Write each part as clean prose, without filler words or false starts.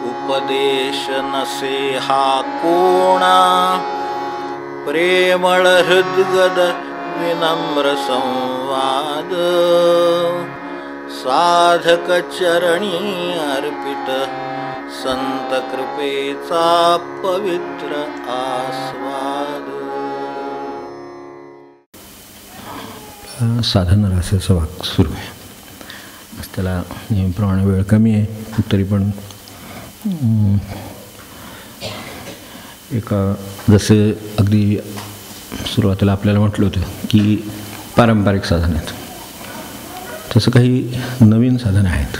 उपदेश नसे हा कोणा, प्रेमळ हृद्गद विनम्र संवाद, साधक चरणी अर्पित संत कृपेचा पवित्र आस्वाद. साधन रसाचं वाक सुरू आहे. त्याला नेहमीप्रमाणे वेळ कमी आहे, तरी पण जसे अगदी सुरुवातीला आपल्याला म्हटलं होतं की पारंपरिक साधनं आहेत, तसं काही नवीन साधनं आहेत.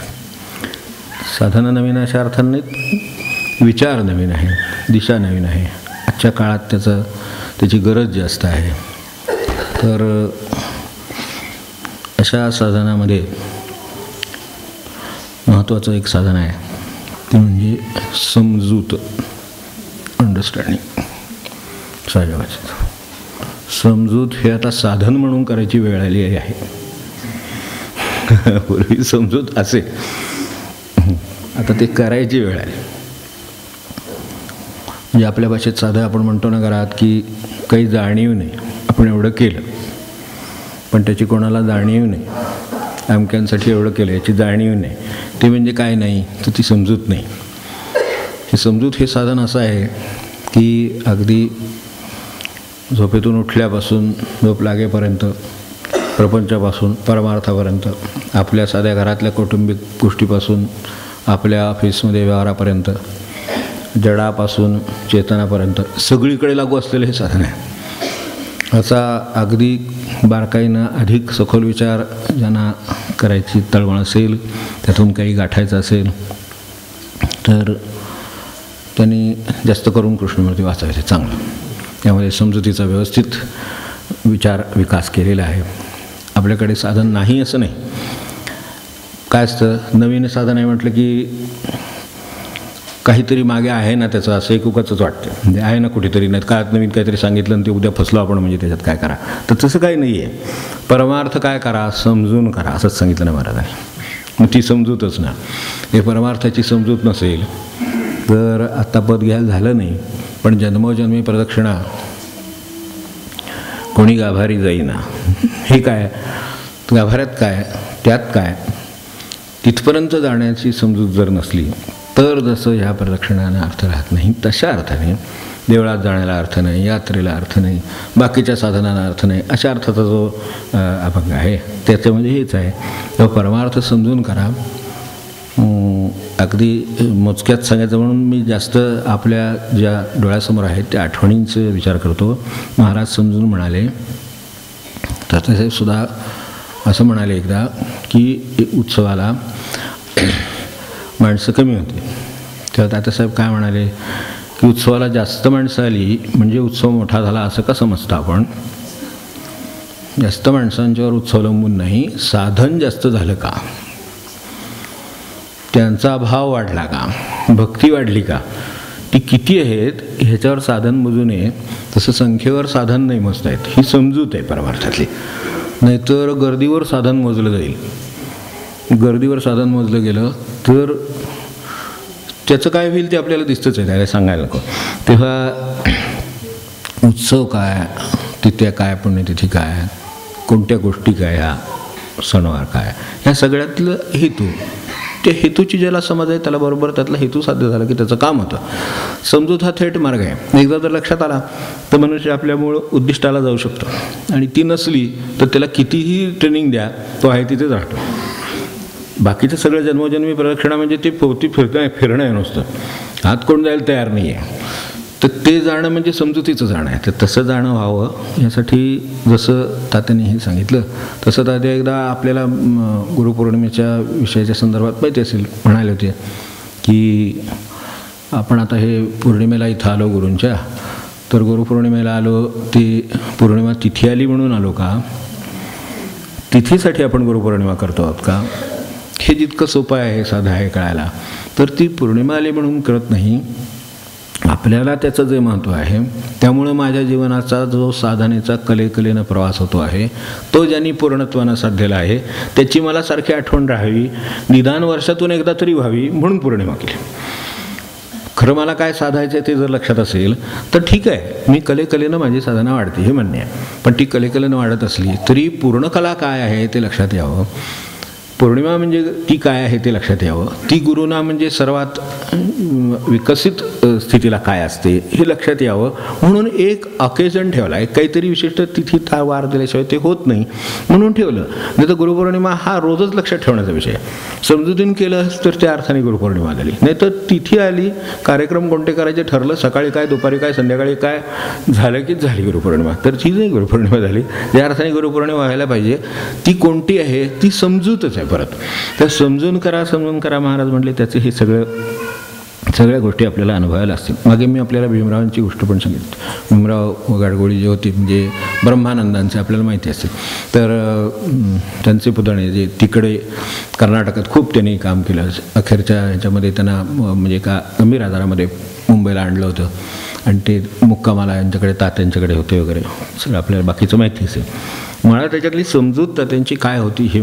साधनं नवीन अशा अर्थाने नाहीत, विचार नवीन आहे, दिशा नवीन आहे. आजच्या काळात त्याची गरज जास्त आहे. तर अशा साधनामध्ये महत्त्वाचं एक साधन आहे, ते म्हणजे समजूत, अंडरस्टँडिंग. समजूत हे आता साधन म्हणून करायची वेळ आली आहे. पूर्वी समजूत असे, आता ते करायची वेळ आली. म्हणजे आपल्या भाषेत साधं आपण म्हणतो ना घरात की काही जाणीव नाही, आपण एवढं केलं पण त्याची कोणाला जाणीव नाही. अमक्यांसाठी एवढं केलं, याची जाणीव नाही. ते म्हणजे काय नाही, तर ती समजूत नाही. हे समजूत हे साधन असं आहे की अगदी झोपेतून उठल्यापासून झोप लागेपर्यंत, प्रपंचापासून परमार्थापर्यंत, आपल्या साध्या घरातल्या कौटुंबिक गोष्टीपासून आपल्या ऑफिसमध्ये व्यवहारापर्यंत, जडापासून चेतनापर्यंत सगळीकडे लागू असलेलं हे साधन आहे. असा अगदी बारकाईनं अधिक सखोल विचार ज्यांना करायची तळमळ असेल, त्यातून काही गाठायचं असेल, तर त्यांनी जास्त करून कृष्णमूर्ती वाचायचे चांगलं. त्यामध्ये समजुतीचा व्यवस्थित विचार विकास केलेला आहे. आपल्याकडे साधन नाही असं नाही. काय असतं, नवीन साधन आहे म्हटलं की काहीतरी मागे आहे ना त्याचं, असं एक उगाचच वाटतं. म्हणजे आहे ना कुठेतरी, नाही काळात नवीन काहीतरी सांगितलं आणि ते उद्या फसलो आपण, म्हणजे त्याच्यात काय करा. तर तसं काही नाही आहे. परमार्थ काय करा, समजून करा, असंच सांगितलं ना महाराजांनी. मग ती समजूतच ना. हे परमार्थाची समजूत नसेल तर आत्ता पद घ्यायला झालं नाही, पण जन्मोजन्मी प्रदक्षिणा कोणी गाभारी जाईना. हे काय, गाभाऱ्यात काय, त्यात काय, तिथपर्यंत जाण्याची समजूत जर नसली तर जसं ह्या प्रदक्षिणाने अर्थ राहत नाही, तशा अर्थाने देवळात जाण्याला अर्थ नाही, यात्रेला अर्थ नाही, बाकीच्या साधनांना अर्थ नाही, अशा अर्थाचा जो अभंग आहे त्याच्यामध्ये हेच आहे. तो परमार्थ समजून करा. अगदी मोजक्यात सांगायचं म्हणून मी जास्त आपल्या ज्या डोळ्यासमोर आहेत त्या आठवणींचा विचार करतो. महाराज समजून म्हणाले, तात्यासाहेबसुद्धा असं म्हणाले एकदा की उत्सवाला माणसं कमी होती. तेव्हा तात्यासाहेब काय म्हणाले की उत्सवाला जास्त माणसं आली म्हणजे उत्सव मोठा झाला असं का समजतं आपण. जास्त माणसांच्यावर उत्सव अवलंबून नाही, साधन जास्त झालं का, त्यांचा भाव वाढला का, भक्ती वाढली का, ती किती आहेत ह्याच्यावर साधन मोजू नये. तसं संख्येवर साधन नाही मोजता येत. ही समजूत आहे परमार्थातली. नाहीतर गर्दीवर साधन मोजलं जाईल. गर्दीवर साधन मोजलं गेलं तर त्याचं काय होईल ते आपल्याला दिसतंच आहे, काय सांगायला नको. तेव्हा उत्सव काय, तिथे काय, पुण्यतिथी काय, कोणत्या गोष्टी काय, ह्या सणवार काय, ह्या सगळ्यातलं हेतू, त्या हेतूची ज्याला समज आहे त्याला बरोबर त्यातला हेतू साध्य झाला की त्याचं काम होतं. समजूत हा थेट मार्ग आहे. एकदा जर लक्षात आला तर मनुष्य आपल्यामुळं उद्दिष्टाला जाऊ शकतो. आणि ती नसली तर त्याला कितीही ट्रेनिंग द्या, तो आहे तिथेच राहतो. बाकीचं सगळं जन्मोजन्मी प्रदक्षिणा म्हणजे ते पोवती फिरणं आहे नुसतं. हात कोण जायला तयार नाही आहे. तर ते जाणं म्हणजे समजुतीचं जाणं आहे. तर तसं जाणं व्हावं यासाठी जसं तात्याने हे सांगितलं तसं तात्या एकदा आपल्याला गुरुपौर्णिमेच्या विषयाच्या संदर्भात माहिती असेल म्हणाले होते की आपण आता हे पौर्णिमेला इथं आलो गुरूंच्या, तर गुरुपौर्णिमेला आलो, ती पौर्णिमा तिथी आली म्हणून आलो का, तिथीसाठी आपण गुरुपौर्णिमा करतो आहोत का. हे जितकं सोपं आहे, साधं आहे कळायला, तर ती पौर्णिमा आली म्हणून कळत नाही. आपल्याला त्याचं जे महत्त्व आहे, त्यामुळं माझ्या जीवनाचा जो साधनेचा कलेनं प्रवास होतो आहे तो ज्यांनी पूर्णत्वानं साधलेला आहे त्याची मला सारखी आठवण राहावी, निदान वर्षातून एकदा तरी व्हावी म्हणून पौर्णिमा केली. खरं मला काय साधायचं आहे ते जर लक्षात असेल तर ठीक आहे, मी कलेनं माझी साधना वाढते हे म्हणणे आहे. पण ती कलेनं वाढत असली तरी पूर्ण कला काय आहे ते लक्षात यावं. पौर्णिमा म्हणजे ती काय आहे ते लक्षात यावं. ती गुरुना म्हणजे सर्वात विकसित स्थितीला काय असते हे लक्षात यावं म्हणून एक ऑकेजन ठेवला. एक काहीतरी विशिष्ट तिथी वार दिल्याशिवाय ते होत नाही म्हणून ठेवलं. नाही तर गुरुपौर्णिमा हा रोजच लक्षात ठेवण्याचा विषय. समजुतीन केलं तर त्या अर्थाने गुरुपौर्णिमा झाली. नाही तर तिथी आली, कार्यक्रम कोणते करायचे ठरलं, सकाळी काय, दुपारी काय, संध्याकाळी काय, झालं की झाली गुरुपौर्णिमा. तर ती नाही गुरुपौर्णिमा झाली. ज्या अर्थाने गुरुपौर्णिमा व्हायला पाहिजे ती कोणती आहे, ती समजूतच आहे. परत तर समजून करा महाराज म्हटले. त्याचे हे सगळ्या गोष्टी आपल्याला अनुभवायला असतील. मागे मी आपल्याला भीमरावांची गोष्ट पण सांगितली. भीमराव गाडगोळी जे होते म्हणजे ब्रह्मानंदांचे आपल्याला माहिती असते. तर त्यांचे पुतणे जे तिकडे कर्नाटकात खूप त्यांनी काम केलं. अखेरच्या ह्याच्यामध्ये त्यांना म्हणजे का गंभीर आजारामध्ये मुंबईला आणलं होतं आणि ते मुक्कामाला यांच्याकडे तात्यांच्याकडे होते वगैरे सगळं आपल्याला बाकीचं माहिती असेल. मला त्याच्यातली समजूत तात्यांची काय होती, ही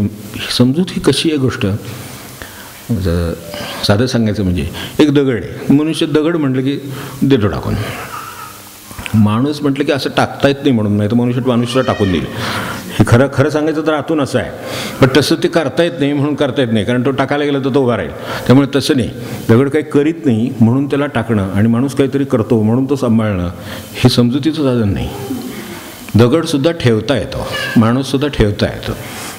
समजूत ही कशी आहे गोष्ट साधं सांगायचं म्हणजे एक दगड आहे. मनुष्य दगड म्हटलं की देतो टाकून. माणूस म्हटलं की असं टाकता येत नाही म्हणून, नाही तर मनुष्याला टाकून देईल. हे खरं सांगायचं तर आतून असं आहे. पण तसं ते करता येत नाही म्हणून करता येत नाही, कारण तो टाकायला गेला तर तो उभा राहील. त्यामुळे तसं नाही. दगड काही करीत नाही म्हणून त्याला टाकणं आणि माणूस काहीतरी करतो म्हणून तो सांभाळणं हे समजुतीचं साधन नाही. दगडसुद्धा ठेवता येतो, माणूससुद्धा ठेवता येतो.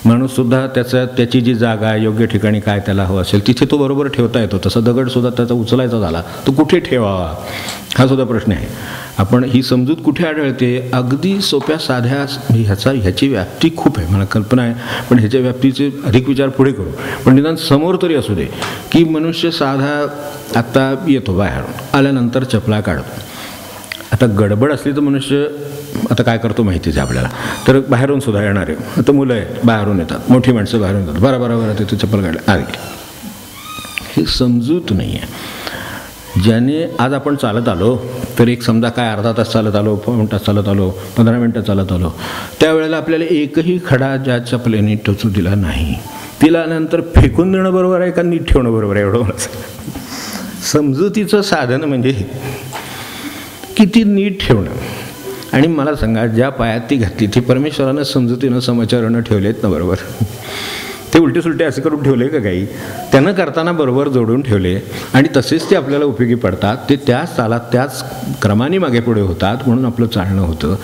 माणूससुद्धा त्याची जी जागा योग्य ठिकाणी काय त्याला हवं असेल तिथे तो बरोबर ठेवता येतो. तसा दगडसुद्धा त्याचा उचलायचा झाला तो कुठे ठेवावा हा सुद्धा प्रश्न आहे. आपण ही समजूत कुठे आढळते, अगदी सोप्या साध्या ह्याची व्याप्ती खूप आहे, मला कल्पना आहे. पण ह्याच्या व्याप्तीचे अधिक विचार पुढे करू. पण निदान समोर तरी असू दे की मनुष्य साधा आत्ता येतो बाहेरून, आल्यानंतर चपला काढतो. आता गडबड असली तर मनुष्य आता काय करतो माहितीच आहे आपल्याला. तर बाहेरून सुद्धा येणार आहे. आता मुलं आहेत बाहेरून येतात, मोठी माणसं बाहेरून येतात, बरं तिथे चप्पल काढलं आली. हे समजूत नाही आहे. ज्याने आज आपण चालत आलो तर एक समजा काय अर्धा तास चालत आलो, 5 तास चालत आलो, 15 मिनटं चालत आलो, त्यावेळेला आपल्याला एकही खडा ज्या चपलेने टोचू दिला नाही, तिला नंतर फेकून देणं बरोबर आहे का नीट ठेवणं बरोबर आहे, एवढं समजुतीचं साधन म्हणजे हे किती नीट ठेवणं. आणि मला सांगा ज्या पायात ती घातली ती परमेश्वरानं समजुतीनं समाचारानं ठेवलेत ना बरोबर. ते उलटे सुलटे असे करून ठेवले का काही, त्यानं करताना बरोबर जोडून ठेवले आणि तसेच ते आपल्याला उपयोगी पडतात. ते त्याच तालात त्याच क्रमाने मागे पुढे होतात म्हणून आपलं चालणं होतं.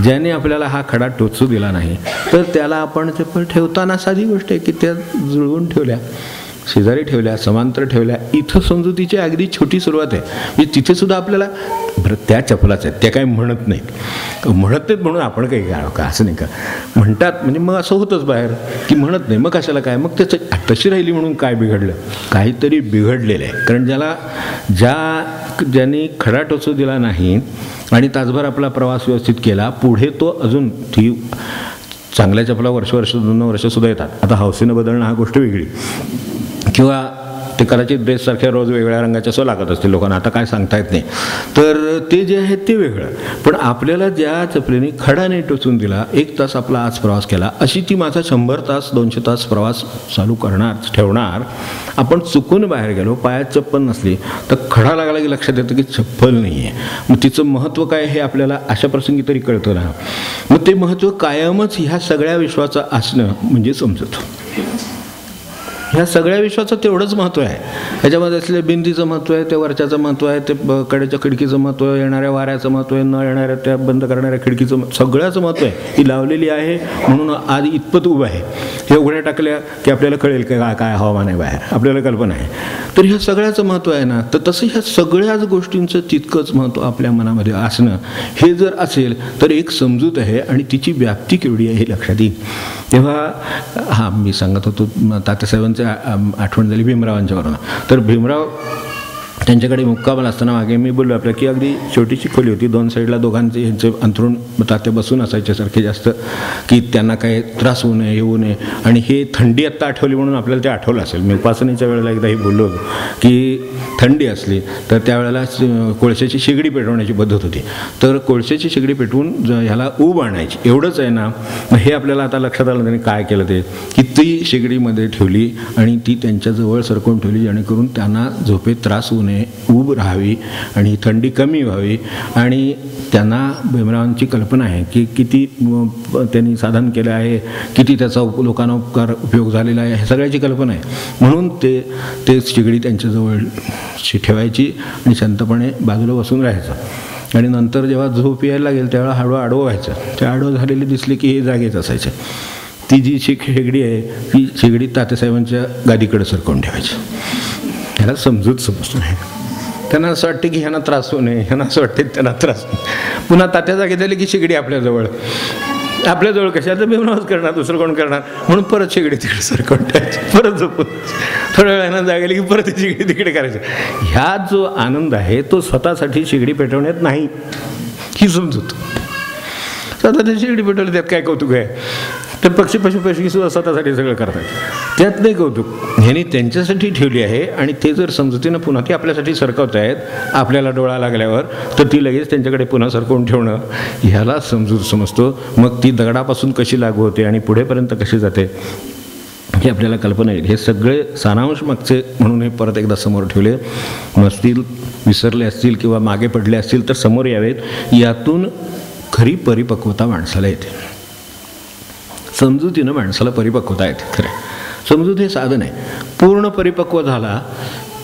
ज्याने आपल्याला हा खडा टोचू दिला नाही तर त्याला आपण ते ठेवताना साधी गोष्ट आहे की त्या जुळवून ठेवल्या, शेजारी ठेवल्या, समांतर ठेवल्या. इथं समजुतीची अगदी छोटी सुरुवात आहे. म्हणजे तिथे सुद्धा आपल्याला बरं त्या चपलाच आहेत, त्या काही म्हणत नाहीत म्हणून आपण काही का असं नाही का म्हणतात. म्हणजे मग असं होतंच बाहेर की म्हणत नाही, मग कशाला काय, मग त्याचं तशी राहिली म्हणून काय बिघडलं, काहीतरी बिघडलेलं आहे. कारण ज्याने खडा टोचू दिला नाही आणि तासभर आपला प्रवास व्यवस्थित केला, पुढे तो अजून ती चांगल्या चपला वर्ष 2 वर्षसुद्धा येतात. आता हौसेनं बदलणं हा गोष्ट वेगळी, किंवा ते कदाचित ड्रेससारख्या रोज वेगळ्या रंगाच्या असं लागत असतील लोकांना, आता काय सांगता येत नाही. तर ते जे आहे ते वेगळं. पण आपल्याला ज्या चपलेने खडा नाही टोचून दिला, 1 तास आपला आज प्रवास केला, अशी ती माझा 100 तास 200 तास प्रवास चालू ठेवणार. आपण चुकून बाहेर गेलो, पायात चप्पल नसली तर खडा लागला की लक्षात येतं की चप्पल नाही आहे. मग तिचं महत्त्व काय हे आपल्याला अशा प्रसंगी तरी कळतं ना. मग ते महत्त्व कायमच ह्या सगळ्या विश्वाचं असणं म्हणजे समजतं. ह्या सगळ्या विश्वाचं तेवढंच महत्त्व आहे. ह्याच्यामध्ये असलेल्या भिंतीचं महत्त्व आहे, ते वरच्याचं महत्त्व आहे, ते कडेच्या खिडकीचं महत्त्व आहे, येणाऱ्या वाऱ्याचं महत्त्व आहे, न येणाऱ्या त्या बंद करणाऱ्या खिडकीचं सगळ्याचं महत्त्व आहे. ही लावलेली आहे म्हणून आज इतपत उभं आहे. हे उघड्या टाकल्या की आपल्याला कळेल की काय हवामान आहे बाहेर, आपल्याला कल्पना आहे. तर ह्या सगळ्याचं महत्त्व आहे ना. तर तसं ह्या सगळ्याच गोष्टींचं तितकंच महत्त्व आपल्या मनामध्ये असणं हे जर असेल तर एक समजूत आहे आणि तिची व्याप्ती केवढी आहे हे लक्षात येईल. तेव्हा मी सांगत होतो तात्यासाहेबांचं आठवण झाली भीमरावांच्यावरून. तर भीमराव त्यांच्याकडे मुक्कामाला असताना मागे मी बोललो आपल्या की अगदी छोटीशी खोली होती, 2 साईडला दोघांचे ह्यांचे अंथरूण तात्या बसून असायच्यासारखे जास्त, की त्यांना काही त्रास होऊ नये, येऊ नये. आणि हे थंडी आत्ता आठवली म्हणून आपल्याला ते आठवलं असेल. मी उपासनेच्या वेळेला एकदा हे बोललो होतो की थंडी असली तर त्यावेळेला कोळशाची शेगडी पेटवण्याची पद्धत होती. तर कोळशाची शेगडी पेटवून ह्याला ऊब आणायची, एवढंच आहे ना. हे आपल्याला आता लक्षात आलं त्यांनी काय केलं ते की ती शेगडीमध्ये ठेवली आणि ती त्यांच्याजवळ सरकवून ठेवली जेणेकरून त्यांना झोपेत त्रास होऊ नये पूर्णपणे ऊब राहावी आणि थंडी कमी व्हावी. आणि त्यांना भीमरावांची कल्पना आहे की किती त्यांनी साधन केलं आहे, किती त्याचा लोकांना उपयोग झालेला आहे, हे सगळ्याची कल्पना आहे. म्हणून ते शेगडी त्यांच्याजवळ ठेवायची आणि शांतपणे बाजूला बसून राहायचं. आणि नंतर जेव्हा झोप यायला लागेल त्यावेळेला हळूहळू आडवं व्हायचं. ते आडवं झालेले दिसले की हे जागेच असायचे. ती जी शेगडी आहे ती शेगडी तात्यासाहेबांच्या गादीकडे सरकवून ठेवायची. ह्याला समजूत समजतो नाही. त्यांना असं वाटते की ह्यांना त्रास होऊ नये, ह्यांना असं वाटते त्यांना त्रास होऊ. पुन्हा तात्या जागे झाले की शेगडी आपल्याजवळ कशाचं भीमरावच करणार, दुसरं कोण करणार, म्हणून परत शेगडी तिकडे सरकवून ठेवायची. परत झोपून थोड्या वेळानं जागेली की परत शेगडी तिकडे करायचं. ह्या जो आनंद आहे तो स्वतःसाठी शेगडी पेटवण्यात नाही, ही समजूत. स्वतःची शेगडी पेटवली त्यात काय कौतुक आहे. तर पक्षी सुद्धा स्वतःसाठी सगळं करतात, त्यात नाही कौतुक. ह्यांनी त्यांच्यासाठी ठेवली आहे आणि ते जर समजुतीनं पुन्हा ती आपल्यासाठी सरकवत आहेत, आपल्याला डोळा लागल्यावर तर ती लगेच त्यांच्याकडे पुन्हा सरकवून ठेवणं, ह्याला समजूत समजतो. मग ती दगडापासून कशी लागू होते आणि पुढेपर्यंत कशी जाते हे आपल्याला कल्पना येईल. हे सगळे सारांश मागचे म्हणून हे परत एकदा समोर ठेवले. नसतील, विसरले असतील किंवा मागे पडले असतील तर समोर यावेत. यातून खरी परिपक्वता माणसाला येते. समजुतीनं माणसाला परिपक्वता येते. खरं समजूत हे साधन आहे. पूर्ण परिपक्व झाला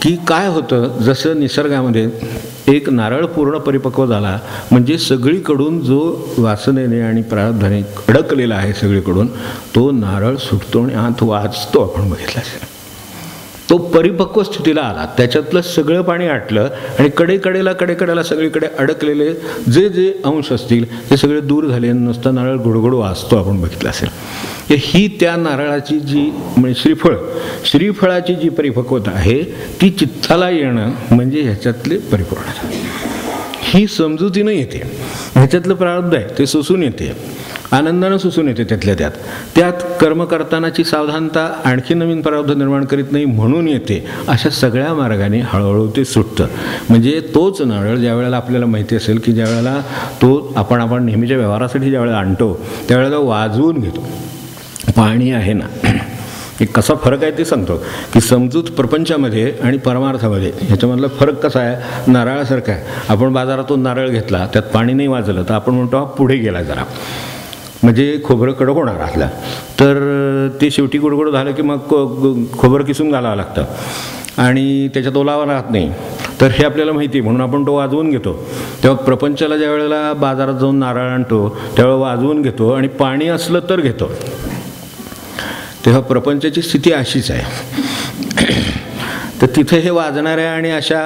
की काय होतं, जसं निसर्गामध्ये एक नारळ पूर्ण परिपक्व झाला म्हणजे सगळीकडून जो वासनेने आणि प्रारब्धाने अडकलेला आहे सगळीकडून, तो नारळ सुटतो आणि आत वाचतो. आपण बघितलं असेल तो परिपक्व स्थितीला आला, त्याच्यातलं सगळं पाणी आटलं आणि कडेकडेला सगळीकडे अडकलेले जे अंश असतील ते सगळे दूर झाले. नुसता नारळ गुडगुड वाचतो. आपण बघितलं असेल ही त्या नारळाची जी म्हणजे श्रीफळाची जी परिपक्वता आहे ती चित्ताला येणं म्हणजे ह्याच्यातले परिपूर्णता. ही समजुतीनं येते. ह्याच्यातलं प्रारब्ध आहे ते सुसून येते, आनंदानं सुसून येते. त्यात कर्म करतानाची सावधानता आणखी नवीन प्रारब्ध निर्माण करीत नाही म्हणून येते. अशा सगळ्या मार्गाने हळूहळू ते सुटतं. म्हणजे तोच नारळ ज्या वेळेला आपल्याला माहिती असेल की ज्या वेळेला तो आपण नेहमीच्या व्यवहारासाठी ज्या वेळेला आणतो त्यावेळेला वाजवून घेतो. पाणी आहे ना, एक कसा फरक आहे ते सांगतो की समजूत प्रपंचामध्ये आणि परमार्थामध्ये ह्याच्यामधला फरक कसा आहे. नारळासारखा आहे. आपण बाजारातून नारळ घेतला, त्यात पाणी नाही वाजलं तर आपण म्हणतो हा पुढे गेला जरा, म्हणजे खोबरं कडक होणार असला तर ते शेवटी गोडगोड झालं की मग खोबरं किसून घालावं लागतं आणि त्याच्यात ओलावा राहत नाही. तर हे आपल्याला माहिती आहे म्हणून आपण तो वाजवून घेतो. तेव्हा प्रपंचाला ज्या वेळेला बाजारात जाऊन नारळ आणतो त्यावेळेला वाजवून घेतो आणि पाणी असलं तर घेतो. तेव्हा प्रपंचाची स्थिती अशीच आहे. तर तिथे हे वाजणाऱ्या आणि अशा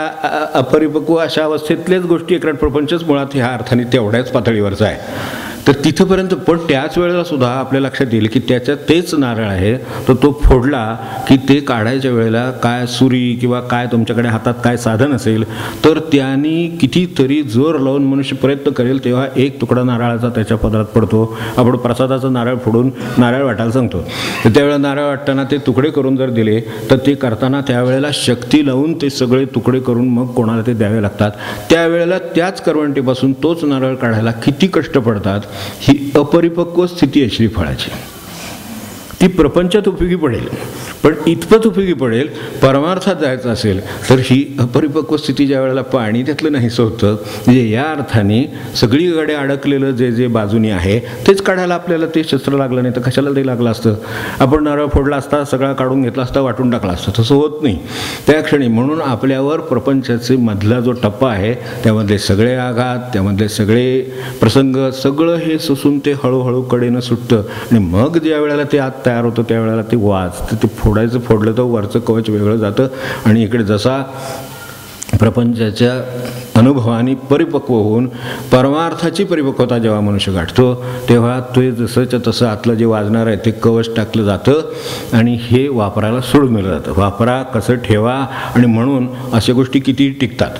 अपरिपक्व अशा अवस्थेतलेच गोष्टी एकरात प्रपंचच मुळात ह्या अर्थाने तेवढ्याच पातळीवरचा आहे. तर तिथंपर्यंत पण त्याच वेळेला सुद्धा आपल्या लक्षात येईल की त्याच्यात तेच नारळ आहे. तर तो फोडला की ते काढायच्या वेळेला काय सुरी किंवा काय तुमच्याकडे हातात काय साधन असेल तर त्यांनी कितीतरी जोर लावून मनुष्य प्रयत्न करेल तेव्हा एक तुकडा नारळाचा त्याच्या पदरात पडतो. आपण प्रसादाचं नारळ फोडून नारळ वाटायला सांगतो तर त्यावेळेला नारळ वाटताना ते तुकडे करून जर दिले तर ते करताना त्यावेळेला शक्ती लावून ते सगळे तुकडे करून मग कोणाला ते द्यावे लागतात. त्यावेळेला त्याच करवंटीपासून तोच नारळ काढायला किती कष्ट पडतात. ही अपरिपक्व स्थिती आहे श्रीफळाची. ती प्रपंचात उपयोगी पडेल पण इतपत उपयोगी पडेल परमार्थात जायचं असेल तर ही अपरिपक्व स्थिती ज्या वेळेला पाणी त्यातलं नाहीसं होतं. म्हणजे या अर्थाने सगळीकडे अडकलेलं जे बाजूनी आहे तेच काढायला आपल्याला ते शस्त्र लागलं नाही तर कशाला ते लागलं असतं. आपण नारळ फोडला असता, सगळा काढून घेतला असता, वाटून टाकला असतं. तसं होत नाही त्या क्षणी. म्हणून आपल्यावर प्रपंचाचे मधला जो टप्पा आहे त्यामधले सगळे आघात, त्यामधले सगळे प्रसंग सगळं हे सुसून ते हळूहळू कडेनं सुटतं आणि मग ज्या वेळेला ते आत तयार होतं त्यावेळेला ते वाचतं. ते फोडलं तर वरचं कवच वेगळं जातं आणि इकडे जसा प्रपंचाच्या अनुभवाने परिपक्व होऊन परमार्थाची परिपक्वता जेव्हा मनुष्य गाठतो तेव्हा ते जसंच्या तसं आतलं जे वाजणार आहे ते कवच टाकलं जातं आणि हे वापरायला सोडून दिलं जातं. वापरा, कसं ठेवा आणि म्हणून अशा गोष्टी किती टिकतात.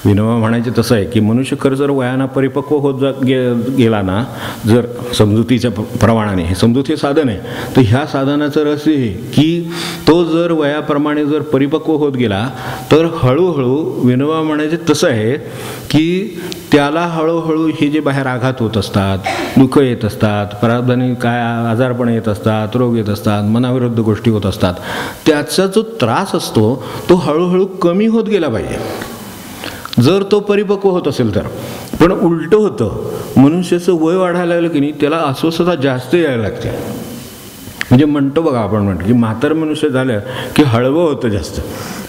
विनोबा म्हणायचे तसं आहे की मनुष्य खरं जर वयानं परिपक्व होत गेला ना, जर समजुतीच्या प्रमाणाने, हे समजूत हे साधन आहे, तर ह्या साधनाचं रहस्य हे की तो जर वयाप्रमाणे जर परिपक्व होत गेला तर हळूहळू विनोबा म्हणायचे तसं आहे की त्याला हळूहळू हे जे बाहेर आघात होत असतात, दुःख येत असतात, प्रारब्धाने काय आजारपण येत असतात, रोग येत असतात, मनाविरुद्ध गोष्टी होत असतात, त्याचा जो त्रास असतो तो हळूहळू कमी होत गेला पाहिजे जर तो परिपक्व होत असेल तर. पण उलटं होतं, मनुष्याचं वय वाढायला लागलं की नाही त्याला अस्वस्थता जास्त यायला लागते. म्हणजे म्हणतो बघा आपण म्हणतो की म्हातार मनुष्य झालं की हळवं होतं जास्त,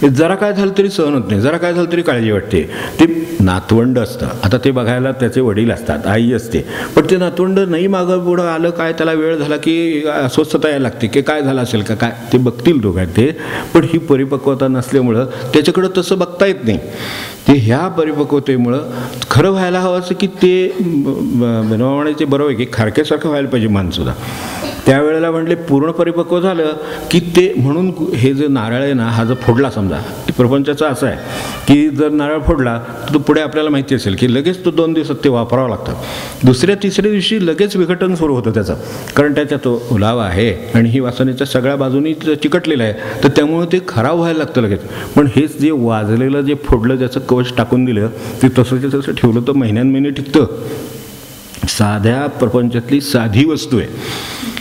जरा काय झालं तरी सहन होत नाही, जरा काय झालं तरी काळजी वाटते. ते नातवंड असतं, आता ते बघायला त्याचे वडील असतात, आई असते, पण ते नातवंड नाही मागं पुढं आलं काय, त्याला वेळ झाला की अस्वस्थता यायला लागते की काय झालं असेल का काय, ते बघतील दोघं ते. पण ही परिपक्वता नसल्यामुळं त्याच्याकडं तसं बघता येत नाही. ते ह्या परिपक्वतेमुळं खरं व्हायला हवं असं की ते म्हणायचे बरोबर आहे की खारकेसारखं व्हायला पाहिजे मानसुद्धा. त्यावेळेला म्हटले पूर्ण परिपक्व झालं की ते, म्हणून हे जे नारळ आहे ना, हा जर फोडला समजा, प्रपंचाचं असं आहे की जर नारळ फोडला तर तो पुढे आपल्याला माहिती असेल की लगेच तो 2 दिवसात ते वापरावं लागतं. दुसऱ्या तिसऱ्या दिवशी लगेच विघटन सुरू होतं त्याचं, कारण त्याच्यात तो ओलावा आहे आणि ही वासनेच्या सगळ्या बाजूनी चिकटलेलं आहे, तर त्यामुळे ते खराब व्हायला लागतं लगेच. पण हेच जे वाजलेलं जे फोडलं ज्याचं कवच टाकून दिलं ते तसंच्या तसं ठेवलं तर महिन्यान टिकतं. साध्या प्रपंचातली साधी वस्तू आहे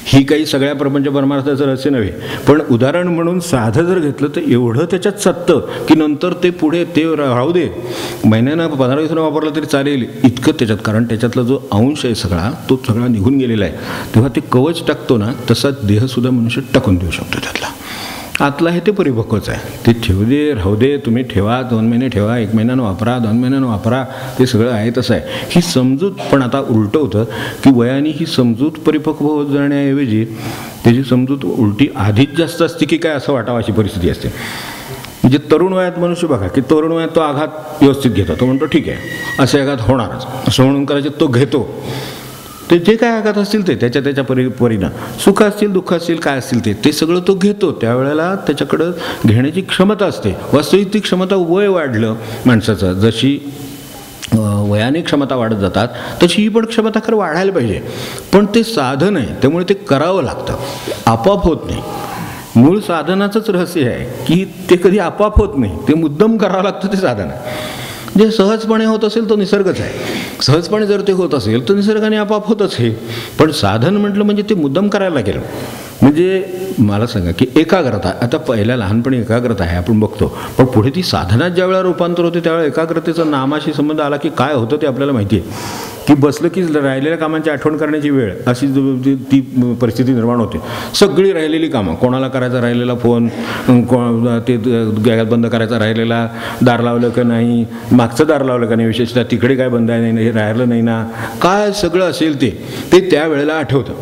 ही, काही सगळ्या प्रपंच परमार्थाचं रहस्य नव्हे. पण उदाहरण म्हणून साधं जर घेतलं तर एवढं त्याच्यात सत्तं की नंतर ते पुढे ते राहू दे, महिन्यानं 15 दिवसानं वापरलं तरी चालेल इतकं त्याच्यात, कारण त्याच्यातला जो अंश आहे सगळा तो सगळा निघून गेलेला आहे. तेव्हा ते कवच टाकतो ना तसा देहसुद्धा मनुष्य टाकून देऊ शकतो. त्यातला आतला आहे ते परिपक्वच आहे, ते ठेवू दे राहू दे, तुम्ही ठेवा, 2 महिने ठेवा, 1 महिन्यानं वापरा, 2 महिन्यानं वापरा, ते सगळं आहे तसं आहे ही समजूत. पण आता उलटं होतं की वयाने ही समजूत परिपक्व होत जाण्याऐवजी त्याची समजूत उलटी आधीच जास्त असते की काय असं वाटावं अशी परिस्थिती असते. म्हणजे तरुण वयात मनुष्य बघा की तरुण वयात तो आघात व्यवस्थित घेतो, तो म्हणतो ठीक आहे असे आघात होणारच असं म्हणून करायचे, तो घेतो. ते जे काय आघात असतील ते त्याच्या परिणाम, सुख असतील दुःख असतील काय असतील ते सगळं तो घेतो. त्यावेळेला त्याच्याकडं घेण्याची क्षमता असते. वास्तविक ती क्षमता वय वाढलं माणसाचं, जशी वयाने क्षमता वाढत जातात तशी ही पण क्षमता खरं वाढायला पाहिजे. पण ते साधन आहे त्यामुळे ते करावं लागतं, आपोआप होत नाही. मूळ साधनाचंच रहस्य आहे की ते कधी आपोआप होत नाही, ते मुद्दाम करावं लागतं. ते साधन आहे जे सहजपणे होत असेल तो निसर्गच आहे. सहजपणे जर ते होत असेल तर निसर्गाने आपोआप होतच हे. पण साधन म्हटलं म्हणजे ते मुद्दाम करायला लागेल. म्हणजे मला सांगा की एकाग्रता, आता पहिल्या लहानपणी एकाग्रता आहे आपण बघतो, पण पुढे ती साधनात ज्या वेळेला रूपांतर होते त्यावेळेला एकाग्रतेचा नामाशी संबंध आला की काय होतं ते आपल्याला माहिती आहे की बसलं की राहिलेल्या कामांची आठवण करण्याची वेळ अशी ती परिस्थिती निर्माण होते. सगळी राहिलेली कामं, कोणाला करायचा राहिलेला फोन, ते गॅस बंद करायचा राहिलेला, दार लावलं का नाही, मागचं दार लावलं का नाही, विशेषतः तिकडे काय बंद आहे नाही, हे राहिलं नाही ना, काय सगळं असेल ते त्यावेळेला आठवतं.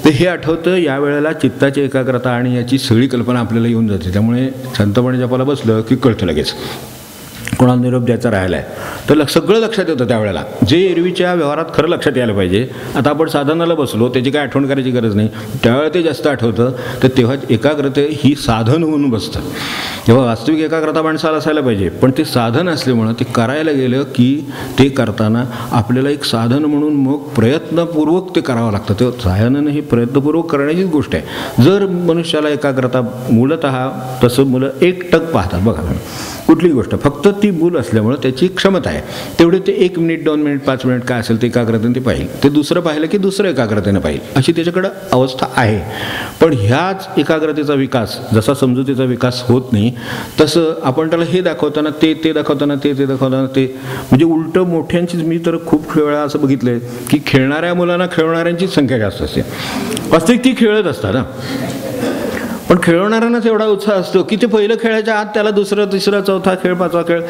तर हे आठवतं यावेळेला चित्ताची एकाग्रता आणि याची सगळी कल्पना आपल्याला येऊन जाते. त्यामुळे शांतपणे जपाला बसलं की कळतं लगेच कोणाला निरोप द्यायचा राहिला आहे तर सगळं लक्षात येतं त्यावेळेला, जे एरवीच्या व्यवहारात खरं लक्षात यायला पाहिजे. आता आपण साधनाला बसलो त्याची काय आठवण करायची गरज नाही, त्यावेळेला ते जास्त आठवतं. तर तेव्हा एकाग्रता ही साधन होऊन बसतं. तेव्हा वास्तविक एकाग्रता माणसाला असायला पाहिजे, पण ते साधन असल्यामुळं ते करायला गेलं की ते करताना आपल्याला एक साधन म्हणून मग प्रयत्नपूर्वक ते करावं लागतं. तेव्हा साधनं ही प्रयत्नपूर्वक करण्याचीच गोष्ट आहे. जर मनुष्याला एकाग्रता मूलतः तसं मुलं एकटक पाहतात बघा, कुठलीही गोष्ट फक्त ती मूल असल्यामुळं त्याची क्षमता आहे तेवढे ते 1 मिनिट 2 मिनिट 5 मिनिट काय असेल ते एकाग्रतेने ते पाहिजे, ते दुसरं पाहिलं की दुसरं एकाग्रतेनं पाहिजे, अशी त्याच्याकडं अवस्था आहे. पण ह्याच एकाग्रतेचा विकास जसा समजुतीचा विकास होत नाही तसं आपण त्याला हे दाखवताना ते दाखवताना ते दाखवताना ते, म्हणजे उलटं मोठ्यांचीच. मी तर खूप वेळा असं बघितलं आहे की खेळणाऱ्या मुलांना खेळणाऱ्यांचीच संख्या जास्त असते. वास्तविक ती खेळत असतात ना, पण खेळवणाऱ्यांनाच एवढा उत्साह असतो की ते पहिलं खेळायच्या आत त्याला दुसरा तिसरा चौथा खेळ 5वा खेळ,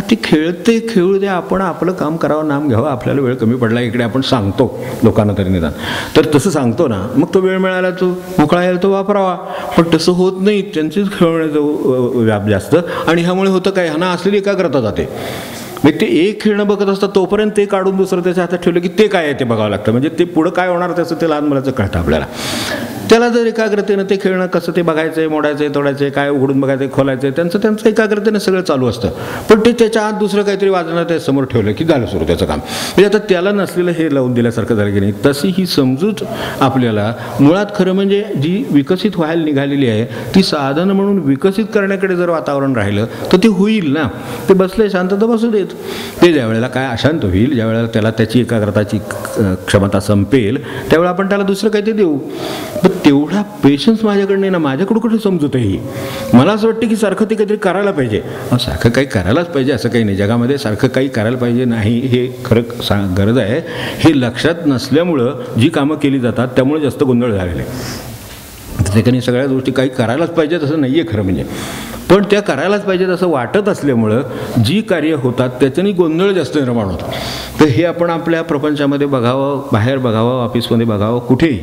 ती खेळते खेळू द्या, आपण आपलं काम करावं, नाम घ्यावं, आपल्याला वेळ कमी पडला इकडे आपण सांगतो लोकांना तरी निदान. तर तसं सांगतो ना, मग तो वेळ मिळाला तो मोकळा यायला तो वापरावा. पण तसं होत नाही, त्यांचीच खेळण्याचं व्याप जास्त. आणि ह्यामुळे होतं काय, ह्यांना असलेली एकाग्रता जाते. म्हणजे ते एक खेळणं बघत असतात तोपर्यंत ते काढून दुसरं त्याच्या हातात ठेवलं की ते काय आहे ते बघावं लागतं. म्हणजे ते पुढं काय होणार त्याचं ते लहान मुलाचं कळतं आपल्याला. त्याला जर एकाग्रतेनं ते खेळणं कसं ते बघायचं आहे, मोडायचं आहे, तोडायचं आहे, काय उघडून बघायचं आहे, खोलायचं आहे, त्यांचं एकाग्रतेनं सगळं चालू असतं. पण ते त्याच्या आत दुसरं काहीतरी वाजणं त्या समोर ठेवलं की झालं सुरू त्याचं काम. म्हणजे आता त्याला नसलेलं हे लावून दिल्यासारखं झालं की नाही. तशी ही समजूत आपल्याला मुळात खरं म्हणजे जी विकसित व्हायला निघालेली आहे ती साधन म्हणून विकसित करण्याकडे जर वातावरण राहिलं तर ते होईल ना. ते बसले शांतता बसू देत. ते ज्या वेळेला काय अशांत होईल, ज्या वेळेला त्याला त्याची एकाग्रताची क्षमता संपेल त्यावेळेला आपण त्याला दुसरं काहीतरी देऊ. पण तेवढा पेशन्स माझ्याकडे नाही ना. माझ्याकडे कुठे समजूत आहे ही. मला असं वाटतं की सारखं ते काहीतरी करायला पाहिजे. सारखं काही करायलाच पाहिजे असं काही नाही. जगामध्ये सारखं काही करायला पाहिजे नाही हे खरं गरज आहे. हे लक्षात नसल्यामुळं जी कामं केली जातात त्यामुळे जास्त गोंधळ झालेला आहे. त्याच्याने सगळ्या गोष्टी काही करायलाच पाहिजेत असं नाही आहे खरं म्हणजे. पण त्या करायलाच पाहिजेत असं वाटत असल्यामुळं जी कार्य होतात त्याच्याने गोंधळ जास्त निर्माण होतो. तर हे आपण आपल्या प्रपंचामध्ये बघावं, बाहेर बघावं, ऑफिसमध्ये बघावं, कुठेही.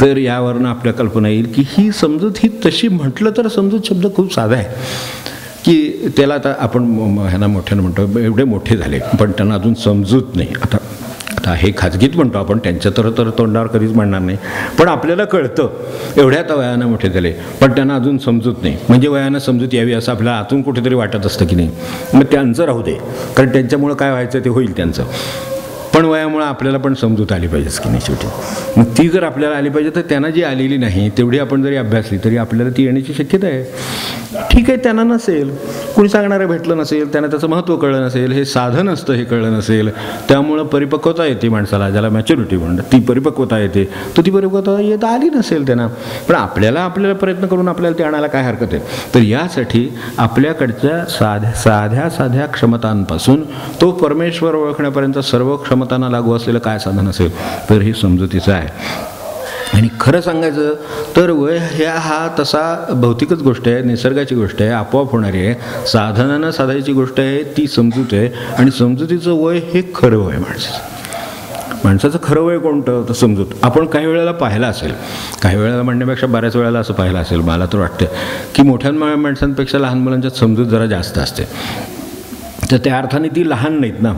तर यावरनं आपल्या कल्पना येईल की ही समजूत ही तशी म्हटलं तर समजूत शब्द खूप साधा आहे की त्याला आता आपण ह्यांना मोठ्यानं म्हणतो एवढे मोठे झाले पण त्यांना अजून समजूत नाही. आता हे खाजगीत म्हणतो आपण, त्यांच्या तर तोंडावर कधीच म्हणणार नाही. पण आपल्याला कळतं एवढ्या आता वयानं मोठे झाले पण त्यांना अजून समजूत नाही. म्हणजे वयानं समजूत यावी असं आपल्याला आतून कुठेतरी वाटत असतं की नाही. मग त्यांचं राहू दे, कारण त्यांच्यामुळं काय व्हायचं ते होईल त्यांचं. पण वयामुळं आपल्याला पण समजूत आली पाहिजेच की नाही शेवटी. मग ती जर आपल्याला आली पाहिजे तर त्यांना जी आलेली नाही तेवढी आपण जरी अभ्यासली तरी आपल्याला ती येण्याची शक्यता आहे. ठीक आहे, त्यांना नसेल, कुणी सांगणारं भेटलं नसेल, त्यांना त्याचं महत्त्व कळलं नसेल, हे साधन असतं हे कळलं नसेल, त्यामुळं परिपक्वता येते माणसाला, ज्याला मॅच्युरिटी म्हणतात ती परिपक्वता येते. तर ती परिपक्वता येत आली नसेल त्यांना. पण आपल्याला प्रयत्न करून आपल्याला ते आणायला काय हरकत आहे. तर यासाठी आपल्याकडच्या साध्या क्षमतांपासून तो परमेश्वर ओळखण्यापर्यंत सर्व क्षमतांना लागू असलेलं काय साधन असेल तर हे समजुतीचं आहे. आणि खरं सांगायचं तर वय हा तसा भौतिकच गोष्ट आहे, निसर्गाची गोष्ट आहे, आपोआप होणारी आहे, साधनानं साधायची गोष्ट आहे, ती समजूत आहे. आणि समजुतीचं वय हे खरं वय माणसाचं खरं वय कोणतं तर समजूत. आपण काही वेळेला पाहिलं असेल, काही वेळेला म्हणण्यापेक्षा बऱ्याच वेळेला असं पाहिलं असेल, मला तर वाटतं की मोठ्या माणसांपेक्षा लहान मुलांच्यात समजूत जरा जास्त असते. तर त्या अर्थाने ती लहान नाहीत ना,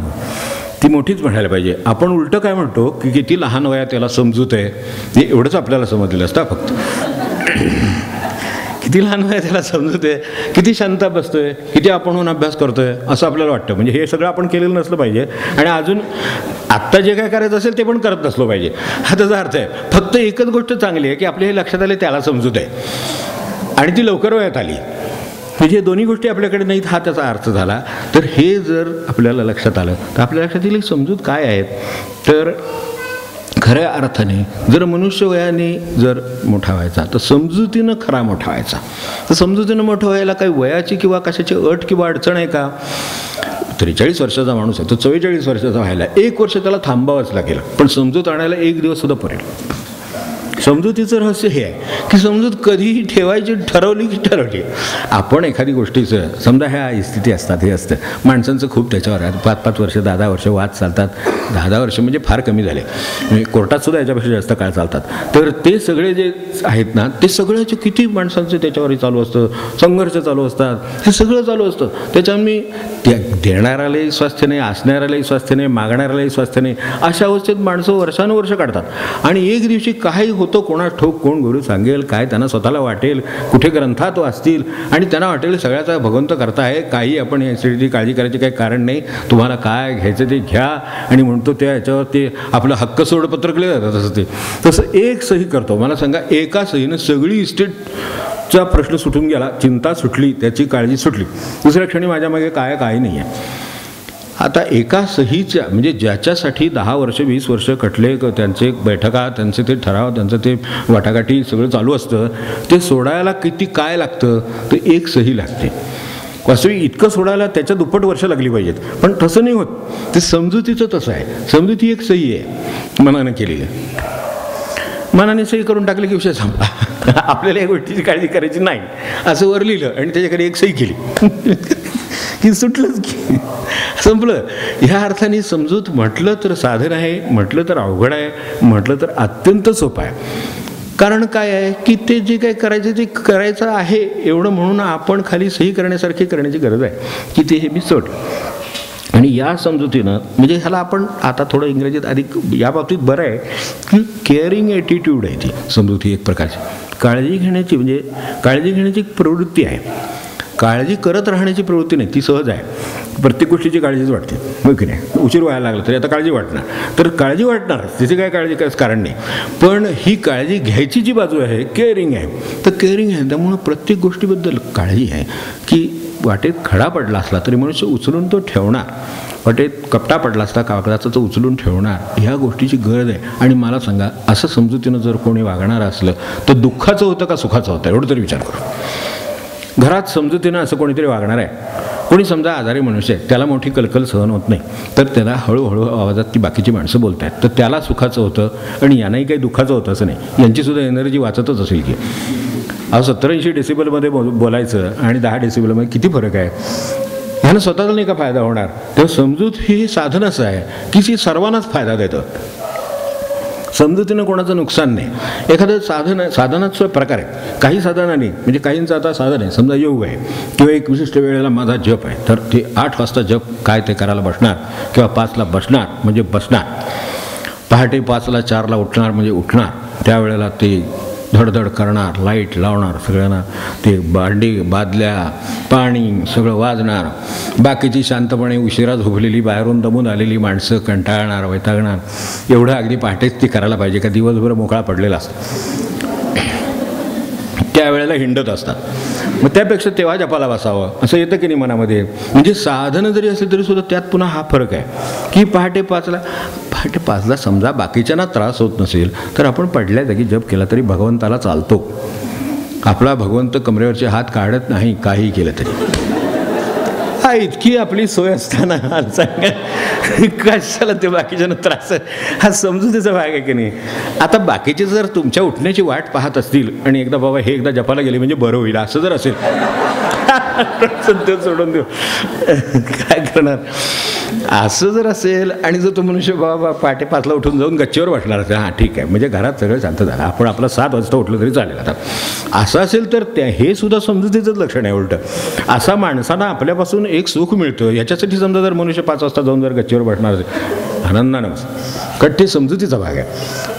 ती मोठीच म्हणायला पाहिजे. आपण उलटं काय म्हणतो की किती लहान वयात त्याला समजूत आहे, हे एवढंच आपल्याला समजलेलं असतं फक्त. किती लहान वयात त्याला समजूत आहे, किती शांत बसतोय, किती आपणहून अभ्यास करतोय असं आपल्याला वाटतं. म्हणजे हे सगळं आपण केलेलं नसलं पाहिजे आणि अजून आत्ता जे काय करायचं असेल ते पण करत नसलं पाहिजे. हा त्याचा अर्थ आहे. फक्त एकच गोष्ट चांगली आहे की आपल्या हे लक्षात आले त्याला समजूत आहे आणि ती लवकर वयात आली. म्हणजे दोन्ही गोष्टी आपल्याकडे नाहीत हा त्याचा अर्थ झाला. तर हे जर आपल्याला लक्षात आलं तर आपल्या लक्षात येईल समजूत काय आहेत. तर खऱ्या अर्थाने जर मनुष्य वयाने जर मोठा व्हायचा तर समजुतीनं खरा मोठा व्हायचा. तर समजुतीनं मोठं व्हायला काही वयाची किंवा कशाची अट किंवा अडचण आहे का. 43 वर्षाचा माणूस आहे तो 44 वर्षाचा व्हायला 1 वर्ष त्याला थांबावंच लागेल. पण समजूत आणायला 1 दिवस सुद्धा पडेल. समजुतीचं रहस्य हे आहे की समजूत कधीही ठेवायची ठरवली की ठरवली. आपण एखादी गोष्टीचं समजा ह्या स्थिती असतात, हे असतं माणसांचं खूप त्याच्यावर आहे. 5-5 वर्ष 10-10 वर्ष वाद चालतात. 10-10 वर्ष म्हणजे फार कमी झाले, म्हणजे कोर्टात सुद्धा याच्यापेक्षा जास्त काळ चालतात. तर ते सगळे जे आहेत ना ते सगळ्याचे किती माणसांचं त्याच्यावरही चालू असतं, संघर्ष चालू असतात, हे सगळं चालू असतं. त्याच्यामुळे त्या देणाऱ्यालाही स्वास्थ्य नाही, असणाऱ्यालाही स्वास्थ्य नाही, मागणाऱ्यालाही स्वास्थ्य नाही. अशा अवस्थेत माणसं वर्षानुवर्ष काढतात. आणि एक दिवशी काही होतं, कोणा ठोक कोण गुरु सांगेल काय, त्यांना स्वतःला वाटेल, कुठे ग्रंथात वाचतील आणि त्यांना वाटेल सगळ्याचा भगवंत करता आहे, काही आपण याची काळजी करायची काही कारण नाही, तुम्हाला काय घ्यायचं ते घ्या. आणि म्हणतो त्या ह्याच्यावर ते आपलं हक्क सोडपत्र केलं जातं. तसं ते तसं एक सही करतो. मला सांगा एका सहीनं सगळी इस्टेटचा प्रश्न सुटून गेला, चिंता सुटली, त्याची काळजी सुटली. दुसऱ्या क्षणी माझ्या मागे काही नाही आहे. आता एका सहीच्या म्हणजे ज्याच्यासाठी 10 वर्ष 20 वर्ष कटले, त्यांचे बैठका, त्यांचे ते ठराव, त्यांचं ते वाटाघाटी सगळं चालू असतं, ते सोडायला किती काय लागतं तर 1 सही लागते. वास्तविक इतकं सोडायला त्याच्या दुप्पट वर्ष लागली पाहिजेत. पण तसं नाही होत. ते समजुतीचं तसं आहे. समजुती 1 सही आहे मनानं केलेली. मनाने सही करून टाकले की विषय संपला. आपल्याला या गोष्टीची काळजी करायची नाही असं वर लिहिलं आणि त्याच्याकडे 1 सही केली की सुटलंच की संपलं. ह्या अर्थाने समजूत म्हटलं तर साधन आहे, म्हटलं तर अवघड आहे, म्हटलं तर अत्यंत सोपं आहे. कारण काय आहे की ते जे काही करायचं ते करायचं आहे एवढं म्हणून आपण खाली सही करण्यासारखी करण्याची गरज आहे की ते हे मी सोड. आणि या समजुतीनं म्हणजे ह्याला आपण आता थोडं इंग्रजीत अधिक या बाबतीत बरं आहे की केअरिंग ॲटिट्यूड आहे ती समजुती एक प्रकारची. काळजी घेण्याची म्हणजे काळजी घेण्याची एक प्रवृत्ती आहे. काळजी करत राहण्याची प्रवृत्ती नाही, ती सहज आहे. प्रत्येक गोष्टीची काळजीच वाटते, मग की नाही. उशीर व्हायला लागला तरी आता काळजी वाटणार, तर काळजी वाटणार, तिची काय काळजी काय कारण नाही. पण ही काळजी घ्यायची जी बाजू आहे केअरिंग आहे, तर केअरिंग आहे. त्यामुळं प्रत्येक गोष्टीबद्दल काळजी आहे की वाटेत खडा पडला असला तरी मनुष्य उचलून तो ठेवणार, वाटेत कपटा पडला असता कागदाचा तो उचलून ठेवणार, ह्या गोष्टीची गरज आहे. आणि मला सांगा, असं समजुतीनं जर कोणी वागणार असलं तर दुःखाचं होतं का सुखाचं होतं, एवढं तरी विचार करू. घरात समजुतीनं असं कोणीतरी वागणार आहे. कोणी समजा आजारी मनुष्य आहे, त्याला मोठी कलकल सहन होत नाही, तर त्याला हळूहळू आवाजात ती बाकीची माणसं बोलत आहेत, तर त्याला सुखाचं होतं आणि यांनाही काही दुःखाचं होतं असं नाही. यांचीसुद्धा एनर्जी वाचतच असेल की. 70-80 डेसिबलमध्ये बोलायचं आणि 10 डेसिबलमध्ये किती फरक आहे. ह्यानं स्वतःला नाही का फायदा होणार. तेव्हा समजूत ही साधन असं आहे की ती सर्वांनाच फायदा देतं. समजुतीनं कोणाचं नुकसान नाही. एखादं साधनाचा प्रकार आहे. काही साधनाने म्हणजे काहींचं आता साधन आहे, समजा योग आहे किंवा एक विशिष्ट वेळेला माझा जप आहे, तर ते 8 वाजता जप काय ते करायला बसणार किंवा 5ला बसणार म्हणजे बसणार. पहाटे 5ला 4ला उठणार म्हणजे उठणार. त्यावेळेला ते धडधड करणार, लाईट लावणार, सगळ्यांना ते भांडी बादल्या पाणी सगळं वाजणार. बाकीची शांतपणे उशिरा झोपलेली बाहेरून दमून आलेली माणसं कंटाळणार, वैतागणार. एवढं अगदी पहाटेच ती करायला पाहिजे का दिवसभर मोकळा पडलेला असतो, त्यावेळेला हिंडत असतात. मग त्यापेक्षा तेव्हा जपाला बसावं असं येतं की नाही मनामध्ये. म्हणजे साधनं जरी असली तरी सुद्धा त्यात पुन्हा हा फरक आहे की पहाटे 5ला समजा बाकीच्यांना त्रास होत नसेल तर आपण पडल्या जागी जप केला तरी भगवंताला चालतो. आपला भगवंत कमरेवरचे हात काढत नाही काही केलं तरी. हा इतकी आपली सोय असताना कशाला ते बाकीच्यांना त्रास, हा समजुतीचा भाग आहे की नाही. आता बाकीचे जर तुमच्या उठण्याची वाट पाहत असतील आणि एकदा बाबा हे एकदा जपाला गेले म्हणजे बरं होईल असं जर असेल सोडून देऊ, काय करणार. असं जर असेल आणि जर तो मनुष्य बाबा पहाटे 5ला उठून जाऊन गच्चीवर बसणार असेल, हां ठीक आहे, म्हणजे घरात सगळं शांत झालं, आपण आपला 7 वाजता उठलं तरी चालेल. आता असं असेल तर हे सुद्धा समजुतीचंच लक्षण आहे. उलटं असा माणसांना आपल्यापासून एक सुख मिळतं, याच्यासाठी समजा जर मनुष्य 5 वाजता जाऊन जर गच्चीवर बसणार असेल आनंदानं, कारण ते समजुतीचा भाग आहे.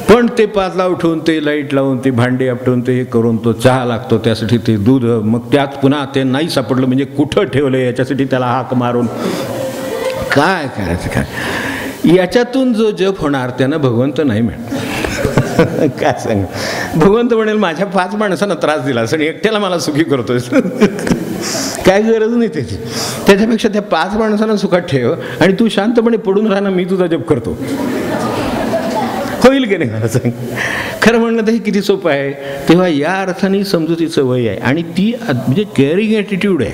पण ते 5ला उठून ते लाईट लावून ते भांडे आपटून ते हे करून तो चहा लागतो, त्यासाठी ते दूध, मग त्यात पुन्हा ते नाही सापडलं म्हणजे कुठं ठेवलं याच्यासाठी त्याला हाक मारून काय करायचं काय. याच्यातून जो जप होणार त्यानं भगवंत नाही मिळणार. काय सांग, भगवंत म्हणेल माझ्या 5 माणसांना त्रास दिला असं एकट्याला मला सुखी करतोय, काय गरज नाही त्याची. त्याच्यापेक्षा त्या 5 माणसांना सुखात ठेव आणि तू शांतपणे पडून राहा ना, मी तुझा जप करतो, होईल की नाही. मला सांग, खरं म्हणलं तर हे किती सोपं आहे. तेव्हा या अर्थाने समजुतीचं वय आहे आणि ती म्हणजे केअरिंग ॲटिट्यूड आहे,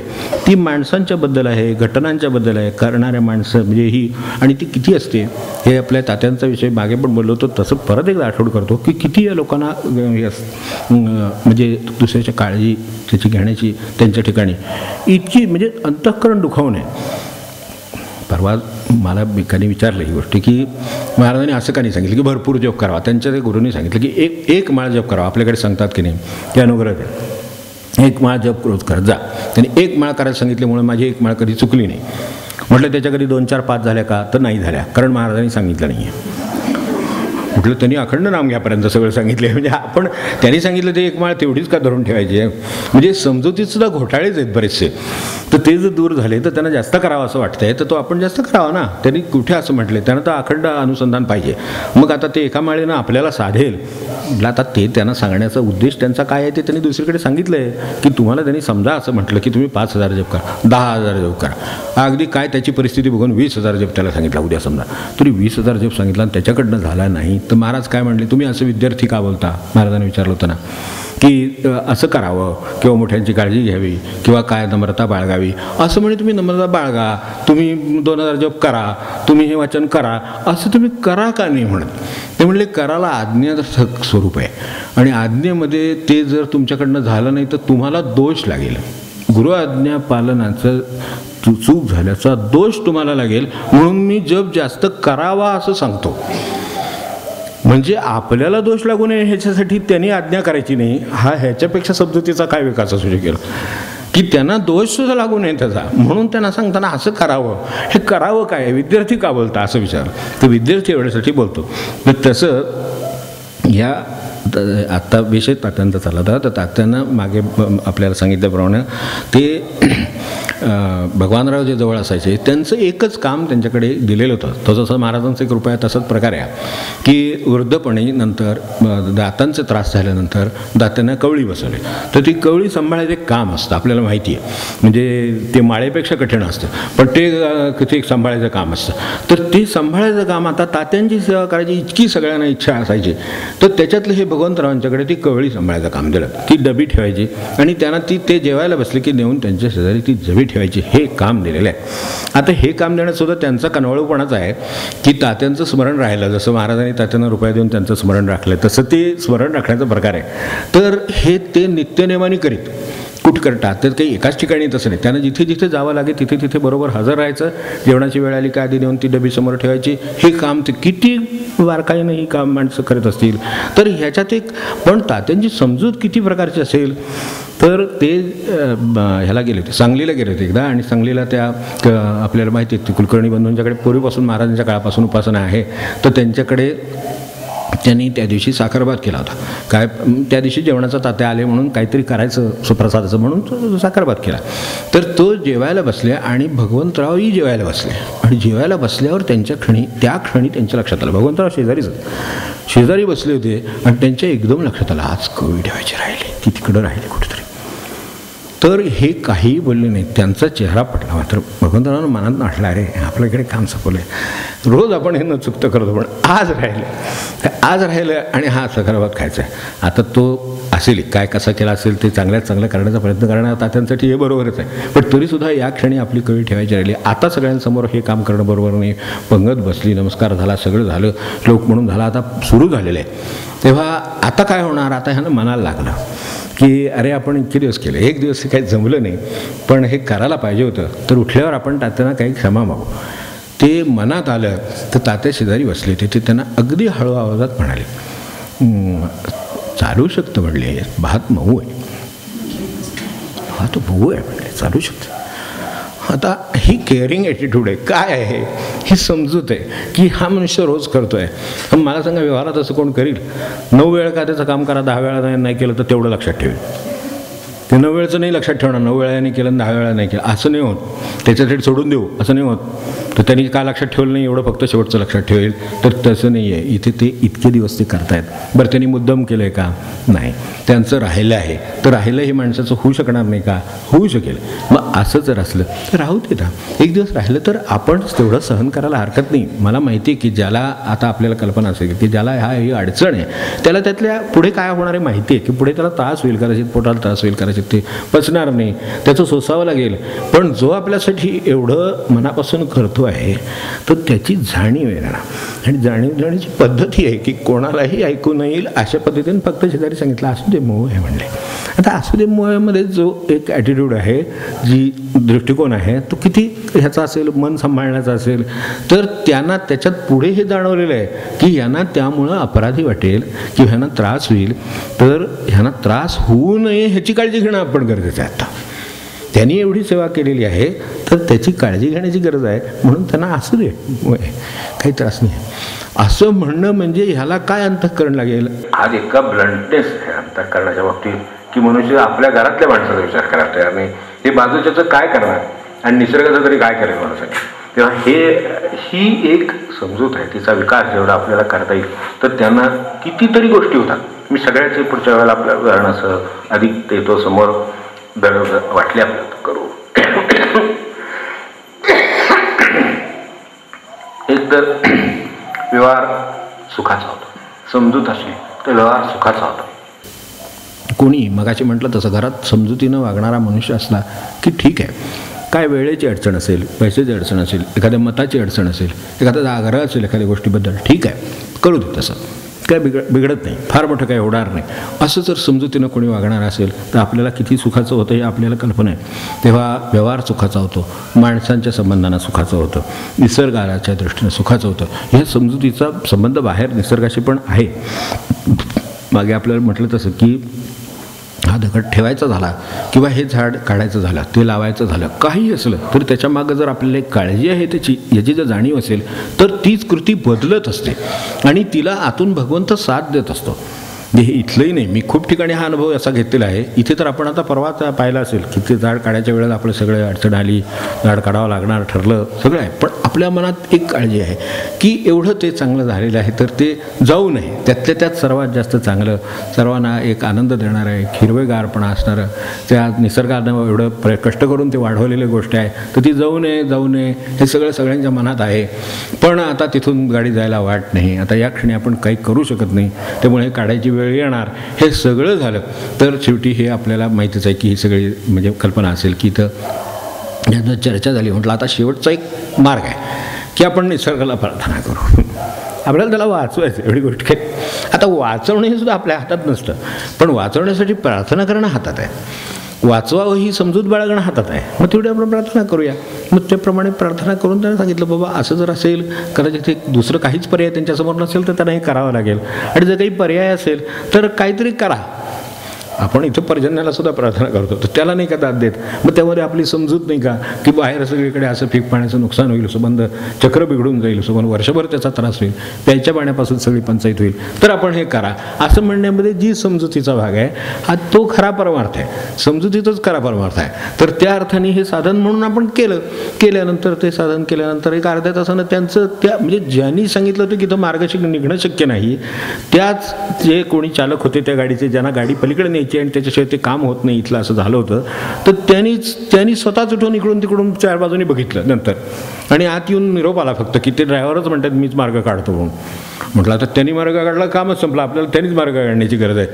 ती माणसांच्या बद्दल आहे, घटनांच्या बद्दल आहे, करणाऱ्या माणसं म्हणजे ही. आणि ती किती असते हे आपल्या तात्यांचा विषय मागे पण बोललो होतो, तसं परत एकदा आठवण करतो की किती या लोकांना म्हणजे दुसऱ्याच्या काळजी त्याची घेण्याची त्यांच्या ठिकाणी इतकी म्हणजे अंतःकरण दुखावू नये. परवा मला एकाने विचारलं ही गोष्ट की महाराजांनी असं का नाही सांगितलं की भरपूर जप करावा. त्यांच्या त्या गुरूंनी सांगितलं की एक माळ जप करावा. आपल्याकडे सांगतात की नाही की अनुग्रह द्या, 1 माळ जप रोज करत जा. त्यांनी 1 माळ करायला सांगितल्यामुळे माझी 1 माळ कधी चुकली नाही. म्हटलं त्याच्या कधी 2, 4, 5 झाल्या का, तर नाही झाल्या, कारण महाराजांनी सांगितलं नाही आहे. म्हटलं त्यांनी अखंड नाम घ्यापर्यंत सगळं सांगितलं, म्हणजे आपण त्यांनी सांगितलं ते 1 माळ तेवढीच का धरून ठेवायची आहे. म्हणजे समजुतीत सुद्धा घोटाळेच आहेत बरेचसे. तर ते जर दूर झाले तर त्यांना जास्त करावं असं वाटतंय, तर तो आपण जास्त करावा ना. त्यांनी कुठे असं म्हटलं, त्यांना तर अखंड अनुसंधान पाहिजे. मग आता ते एका माळेनं आपल्याला साधेल. आता ते त्यांना सांगण्याचा उद्देश त्यांचा काय आहे ते त्यांनी दुसरीकडे सांगितलं आहे की तुम्हाला त्यांनी समजा असं म्हटलं की तुम्ही 5,000 जप करा, 10,000 जप करा. अगदी काय त्याची परिस्थिती बघून 20,000 जप त्याला सांगितला उद्या समजा, तरी 20,000 जप सांगितला आणि त्याच्याकडनं झाला नाही, तर महाराज काय म्हणले, तुम्ही असं विद्यार्थी का बोलता. महाराजांनी विचारलं होतं ना की असं करावं किंवा मोठ्यांची काळजी घ्यावी किंवा काय नम्रता बाळगावी. असं म्हणे तुम्ही नम्रता बाळगा, तुम्ही 2,000 जप करा, तुम्ही हे वाचन करा, असं तुम्ही करा का नाही म्हणत. ते म्हणले कराला आज्ञार्थक स्वरूप आहे आणि आज्ञेमध्ये ते जर तुमच्याकडनं झालं नाही तर तुम्हाला दोष लागेल. गुरु आज्ञा पालनाचं चूक झाल्याचा दोष तुम्हाला लागेल, म्हणून मी जप जास्त करावा असं सांगतो. म्हणजे आपल्याला दोष लागू नये ह्याच्यासाठी त्यांनी आज्ञा करायची नाही. ह्याच्यापेक्षा समजुतीचा काय विकास असू शकेल. की त्यांना दोषसुद्धा लागू नये त्याचा, म्हणून त्यांना सांगताना असं करावं, हे करावं काय, विद्यार्थी का बोलता असं विचारलं. तर विद्यार्थी एवढ्यासाठी बोलतो. तर तसं ह्या आत्ता विषय तात्यांचा चालला होता. तर तात्यांना मागे आपल्याला सांगितल्याप्रमाणे ते भगवानराव जे जवळ असायचे त्यांचं एकच काम त्यांच्याकडे दिलेलं होतं. तो जसं महाराजांचं एक कृपा आहे तसंच प्रकार आहे की वृद्धपणी नंतर दातांचे त्रास झाल्यानंतर दात्यांना कवळी बसवली. तर ती कवळी सांभाळायचं एक काम असतं, आपल्याला माहिती आहे. म्हणजे ते माळेपेक्षा कठीण असतं, पण ते सांभाळायचं काम असतं. तर ते सांभाळायचं काम आता तात्यांची सेवा करायची इतकी सगळ्यांना इच्छा असायची. तर त्याच्यातलं हे भगवंतरावांच्याकडे ती कवळी सांभाळायचं काम दिलं. ती डबी ठेवायची आणि त्यांना ते जेवायला बसले की नेऊन त्यांच्या शेजारी ती डबी ठेवायची, हे काम दिलेलं आहे. आता हे काम देण्यातसुद्धा त्यांचा कनवळूपणाच आहे की तात्यांचं स्मरण राहिलं. जसं महाराजांनी तात्यांना रुपया देऊन त्यांचं स्मरण राखलं तसं ते स्मरण राखण्याचा प्रकार आहे. तर हे ते नित्यनेमाने करीत कुठं करतात. तर काही एकाच ठिकाणी तसं नाही, त्यांना जिथे जिथे जावं लागेल तिथे तिथे बरोबर हजर राहायचं. जेवणाची वेळ आली का आधी नेऊन ती डबी समोर ठेवायची. हे काम ते किती बारकाईनं ही काम माणसं करत असतील. तर ह्याच्यात एक पण तात्यांची समजूत किती प्रकारची असेल. तर ते ह्याला गेले होते, सांगलीला गेले होते एकदा. आणि सांगलीला त्या आपल्याला माहिती आहे कुलकर्णी बंधूंच्याकडे पूर्वीपासून महाराजांच्या काळापासून उपासना आहे. तर त्यांच्याकडे त्यांनी त्या दिवशी साखरभात केला होता. काय त्या दिवशी जेवणाचा तात्या आले म्हणून काहीतरी करायचं सुप्रसादाचं म्हणून साखरभात केला. तर तो जेवायला बसले आणि भगवंतरावही जेवायला बसले. आणि जेवायला बसल्यावर त्या क्षणी त्यांच्या लक्षात आलं, भगवंतराव शेजारी बसले होते आणि त्यांच्या एकदम लक्षात आलं आज कवळी ठेवायची राहिली, ती तिकडं राहिली कुठेतरी. तर हे काहीही बोलले नाही, त्यांचा चेहरा पडला. मात्र भगवंतरावांना मनात नाटलं, अरे आपल्याकडे काम संपवलं आहे, रोज आपण हे न चुकतं करतो, पण आज राहिलं आणि हा साखरभात खायचा आहे. आता तो असेल काय कसा केला असेल ते चांगल्यात चांगलं करण्याचा प्रयत्न करणार तात्यांसाठी हे बरोबरच आहे. पण तरीसुद्धा या क्षणी आपली कळी ठेवायची राहिली. आता सगळ्यांसमोर हे काम करणं बरोबर नाही. पंगत बसली, नमस्कार झाला, सगळं झालं, श्लोक म्हणून झाला, आता सुरू झालेलं आहे. तेव्हा आता काय होणार, आता ह्यानं मनाला लागलं की अरे आपण इतके दिवस केले, एक दिवस हे काही जमलं नाही, पण हे करायला पाहिजे होतं. तर उठल्यावर आपण तात्यांना काही क्षमा मागू. ते मनात आलं. तर तात्या शेजारी बसले होते. ते त्यांना अगदी हळू आवाजात म्हणाले, चालू शकतं म्हणले, भात मऊ आहे, भात मऊ आहे म्हणले, चालू शकतं. आता ही केअरिंग ॲटिट्यूड आहे, काय आहे ही समजूत आहे की हा मनुष्य रोज करतो आहे. मला सांगा व्यवहारात असं कोण करील? 9 वेळा का त्याचं काम करा, 10 वेळा नाही केलं तर तेवढं लक्षात ठेवेल. ते 9 वेळचं नाही लक्षात ठेवणार, 9 वेळाने केलं 10 वेळा नाही केलं असं नाही होत. त्याच्यासाठी सोडून देऊ असं नाही होत. तर त्यांनी का लक्षात ठेवलं नाही एवढं फक्त शेवटचं लक्षात ठेवेल, तर तसं नाही आहे. इथे ते इतके दिवस ते करतायत. बरं त्यांनी मुद्दाम केलं आहे का? नाही. त्यांचं राहिलं आहे. तर राहिलं हे माणसाचं होऊ शकणार नाही का? होऊ शकेल. मग असं जर असलं तर राहू दे ना. एक दिवस राहिलं तर आपण तेवढं सहन करायला हरकत नाही. मला माहिती आहे की ज्याला आता आपल्याला कल्पना असेल की ज्याला ही अडचण आहे त्याला त्यातल्या पुढे काय होणार आहे माहिती आहे की पुढे त्याला त्रास होईल, कदाचित पोटाला त्रास होईल, कदाचित ते पचणार नाही, त्याचं सोसावं लागेल. पण जो आपल्यासाठी एवढं मनापासून करतो आहे तर त्याची जाणीव आहे ना. आणि जाणीवची पद्धत ही आहे की कोणालाही ऐकू न येईल अशा पद्धतीने फक्त शेजारी सांगितलं असू दे मोह आहे म्हणले. आता असू दे मोहमध्ये जो एक ॲटिट्यूड आहे, जी दृष्टिकोन आहे तो किती ह्याचा असेल, मन सांभाळण्याचा असेल, तर त्यांना त्याच्यात पुढे हे जाणवलेलं आहे की ह्यांना त्यामुळं अपराधी वाटेल की ह्यांना त्रास होईल. तर ह्यांना त्रास होऊ नये ह्याची काळजी घेणं आपण गरजेचं आहे. आता त्यांनी एवढी सेवा केलेली आहे तर त्याची काळजी घेण्याची गरज आहे. म्हणून त्यांना असू दे काही त्रास नाही असं म्हणणं म्हणजे ह्याला काय अंतःकरण लागेल. आज इतका ब्लंटनेस आहे अंतःकरणाच्या बाबतीत की मनुष्य आपल्या घरातल्या माणसाचा विचार करायला तयार नाही. हे बाजूच्याचं काय करणार आणि निसर्गाचं तरी काय करेल माणसाने. तेव्हा ही एक समजूत आहे. तिचा विकास जेवढा आपल्याला करता येईल तर त्यांना कितीतरी गोष्टी होतात. मी सगळ्याचे पुढच्या वेळेला आपल्या उदाहरणासह अधिक देतो समोर, गरज वाटली आपल्याला करू. एक तर व्यवहार सुखाचा होतो, समजूत असेल तर व्यवहार सुखाचा होतो. कोणी मगाशी म्हटलं तसं घरात समजुतीनं वागणारा मनुष्य असला की ठीक आहे. काय वेळेची अडचण असेल, पैशाची अडचण असेल, एखाद्या मताची अडचण असेल, एखादा आग्रह असेल एखाद्या गोष्टीबद्दल, ठीक आहे करू दे, तसं काय बिघडत नाही, फार मोठं काय होणार नाही. असं जर समजुतीनं कोणी वागणार असेल तर आपल्याला किती सुखाचं होतं हे आपल्याला कल्पना आहे. तेव्हा व्यवहार सुखाचा होतो, माणसांच्या संबंधांना सुखाचं होतं, निसर्गाच्या दृष्टीनं सुखाचं होतं. ह्या समजुतीचा संबंध बाहेर निसर्गाशी पण आहे. मागे आपल्याला म्हटलं तसं की हा दगड ठेवायचा झाला किंवा हे झाड काढायचं झालं, ते लावायचं झालं, काही असलं तर त्याच्यामागं जर आपल्याला एक काळजी आहे त्याची, याची जर जाणीव असेल तर तीच कृती बदलत असते आणि तिला आतून भगवंत साथ देत असतो. हे इथलंही नाही, मी खूप ठिकाणी हा अनुभव असा घेतलेला आहे. इथे तर आपण आता परवाच पाहिला असेल की ते झाड काढायच्या वेळेला आपलं सगळं अडचण आली, झाड काढावं लागणार ठरलं, सगळं आहे. पण आपल्या मनात एक काळजी आहे की एवढं ते चांगलं झालेलं आहे तर ते जाऊ नये. त्यातल्या त्यात सर्वात जास्त चांगलं, सर्वांना एक आनंद देणारं आहे, हिरवेगारपणा असणारं, त्या निसर्गानं एवढं कष्ट करून ते वाढवलेली गोष्ट आहे तर ती जाऊ नये हे सगळं सगळ्यांच्या मनात आहे. पण आता तिथून गाडी जायला वाट नाही, आता या क्षणी आपण काही करू शकत नाही, त्यामुळे काढायची वेळ येणार. हे सगळं झालं तर शेवटी हे आपल्याला माहितीच आहे की ही सगळी म्हणजे कल्पना असेल की इथं ज्यानं चर्चा झाली. म्हटलं आता शेवटचा एक मार्ग आहे की आपण निसर्गाला प्रार्थना करू, आपल्याला त्याला वाचवायचं, एवढी गोष्ट काय. आता वाचवणं हे सुद्धा आपल्या हातात नसतं, पण वाचवण्यासाठी प्रार्थना करणं हातात आहे, वाचवावं ही समजूत बाळगणं हातात आहे. मग तेवढी आपण प्रार्थना करूया. मग त्याप्रमाणे प्रार्थना करून त्यांना सांगितलं बाबा असं जर असेल, कदाचित ते दुसरं काहीच पर्याय त्यांच्यासमोर नसेल तर त्यांना हे करावं लागेल, आणि जर काही पर्याय असेल तर काहीतरी करा. आपण इथं पर्जन्याला सुद्धा प्रार्थना करतो तर त्याला नाही का दाद देत, मग त्यामध्ये आपली समजूत नाही का की बाहेर सगळीकडे असं पीक पाण्याचं नुकसान होईल, संबंध चक्र बिघडून जाईल, संबंध वर्षभर त्याचा त्रास होईल, प्यायच्या पाण्यापासून सगळी पंचायत होईल, तर आपण हे करा असं म्हणण्यामध्ये जी समजुतीचा भाग आहे हा तो खरा परमार्थ आहे, समजुतीतच खरा परमार्थ आहे. तर त्या अर्थाने हे साधन म्हणून आपण केल्यानंतर ते साधन केल्यानंतर एक अर्ध्या तासानं त्यांचं त्या म्हणजे ज्यांनी सांगितलं होतं की इथं मार्ग निघणं शक्य नाही, त्याच जे कोणी चालक होते त्या गाडीचे, ज्यांना गाडी पलीकडे न्यायची आणि त्याच्याशिवाय ते काम होत नाही इथलं असं झालं होतं, तर त्यांनी स्वतःच उठून इकडून तिकडून चार बाजूनी बघितलं नंतर आणि आत येऊन निरोप आला फक्त की ते ड्रायव्हरच म्हणतात मीच मार्ग काढतो म्हणून. म्हटलं आता त्यांनी मार्ग काढला, कामच संपलं, आपल्याला त्यांनीच मार्ग काढण्याची गरज आहे.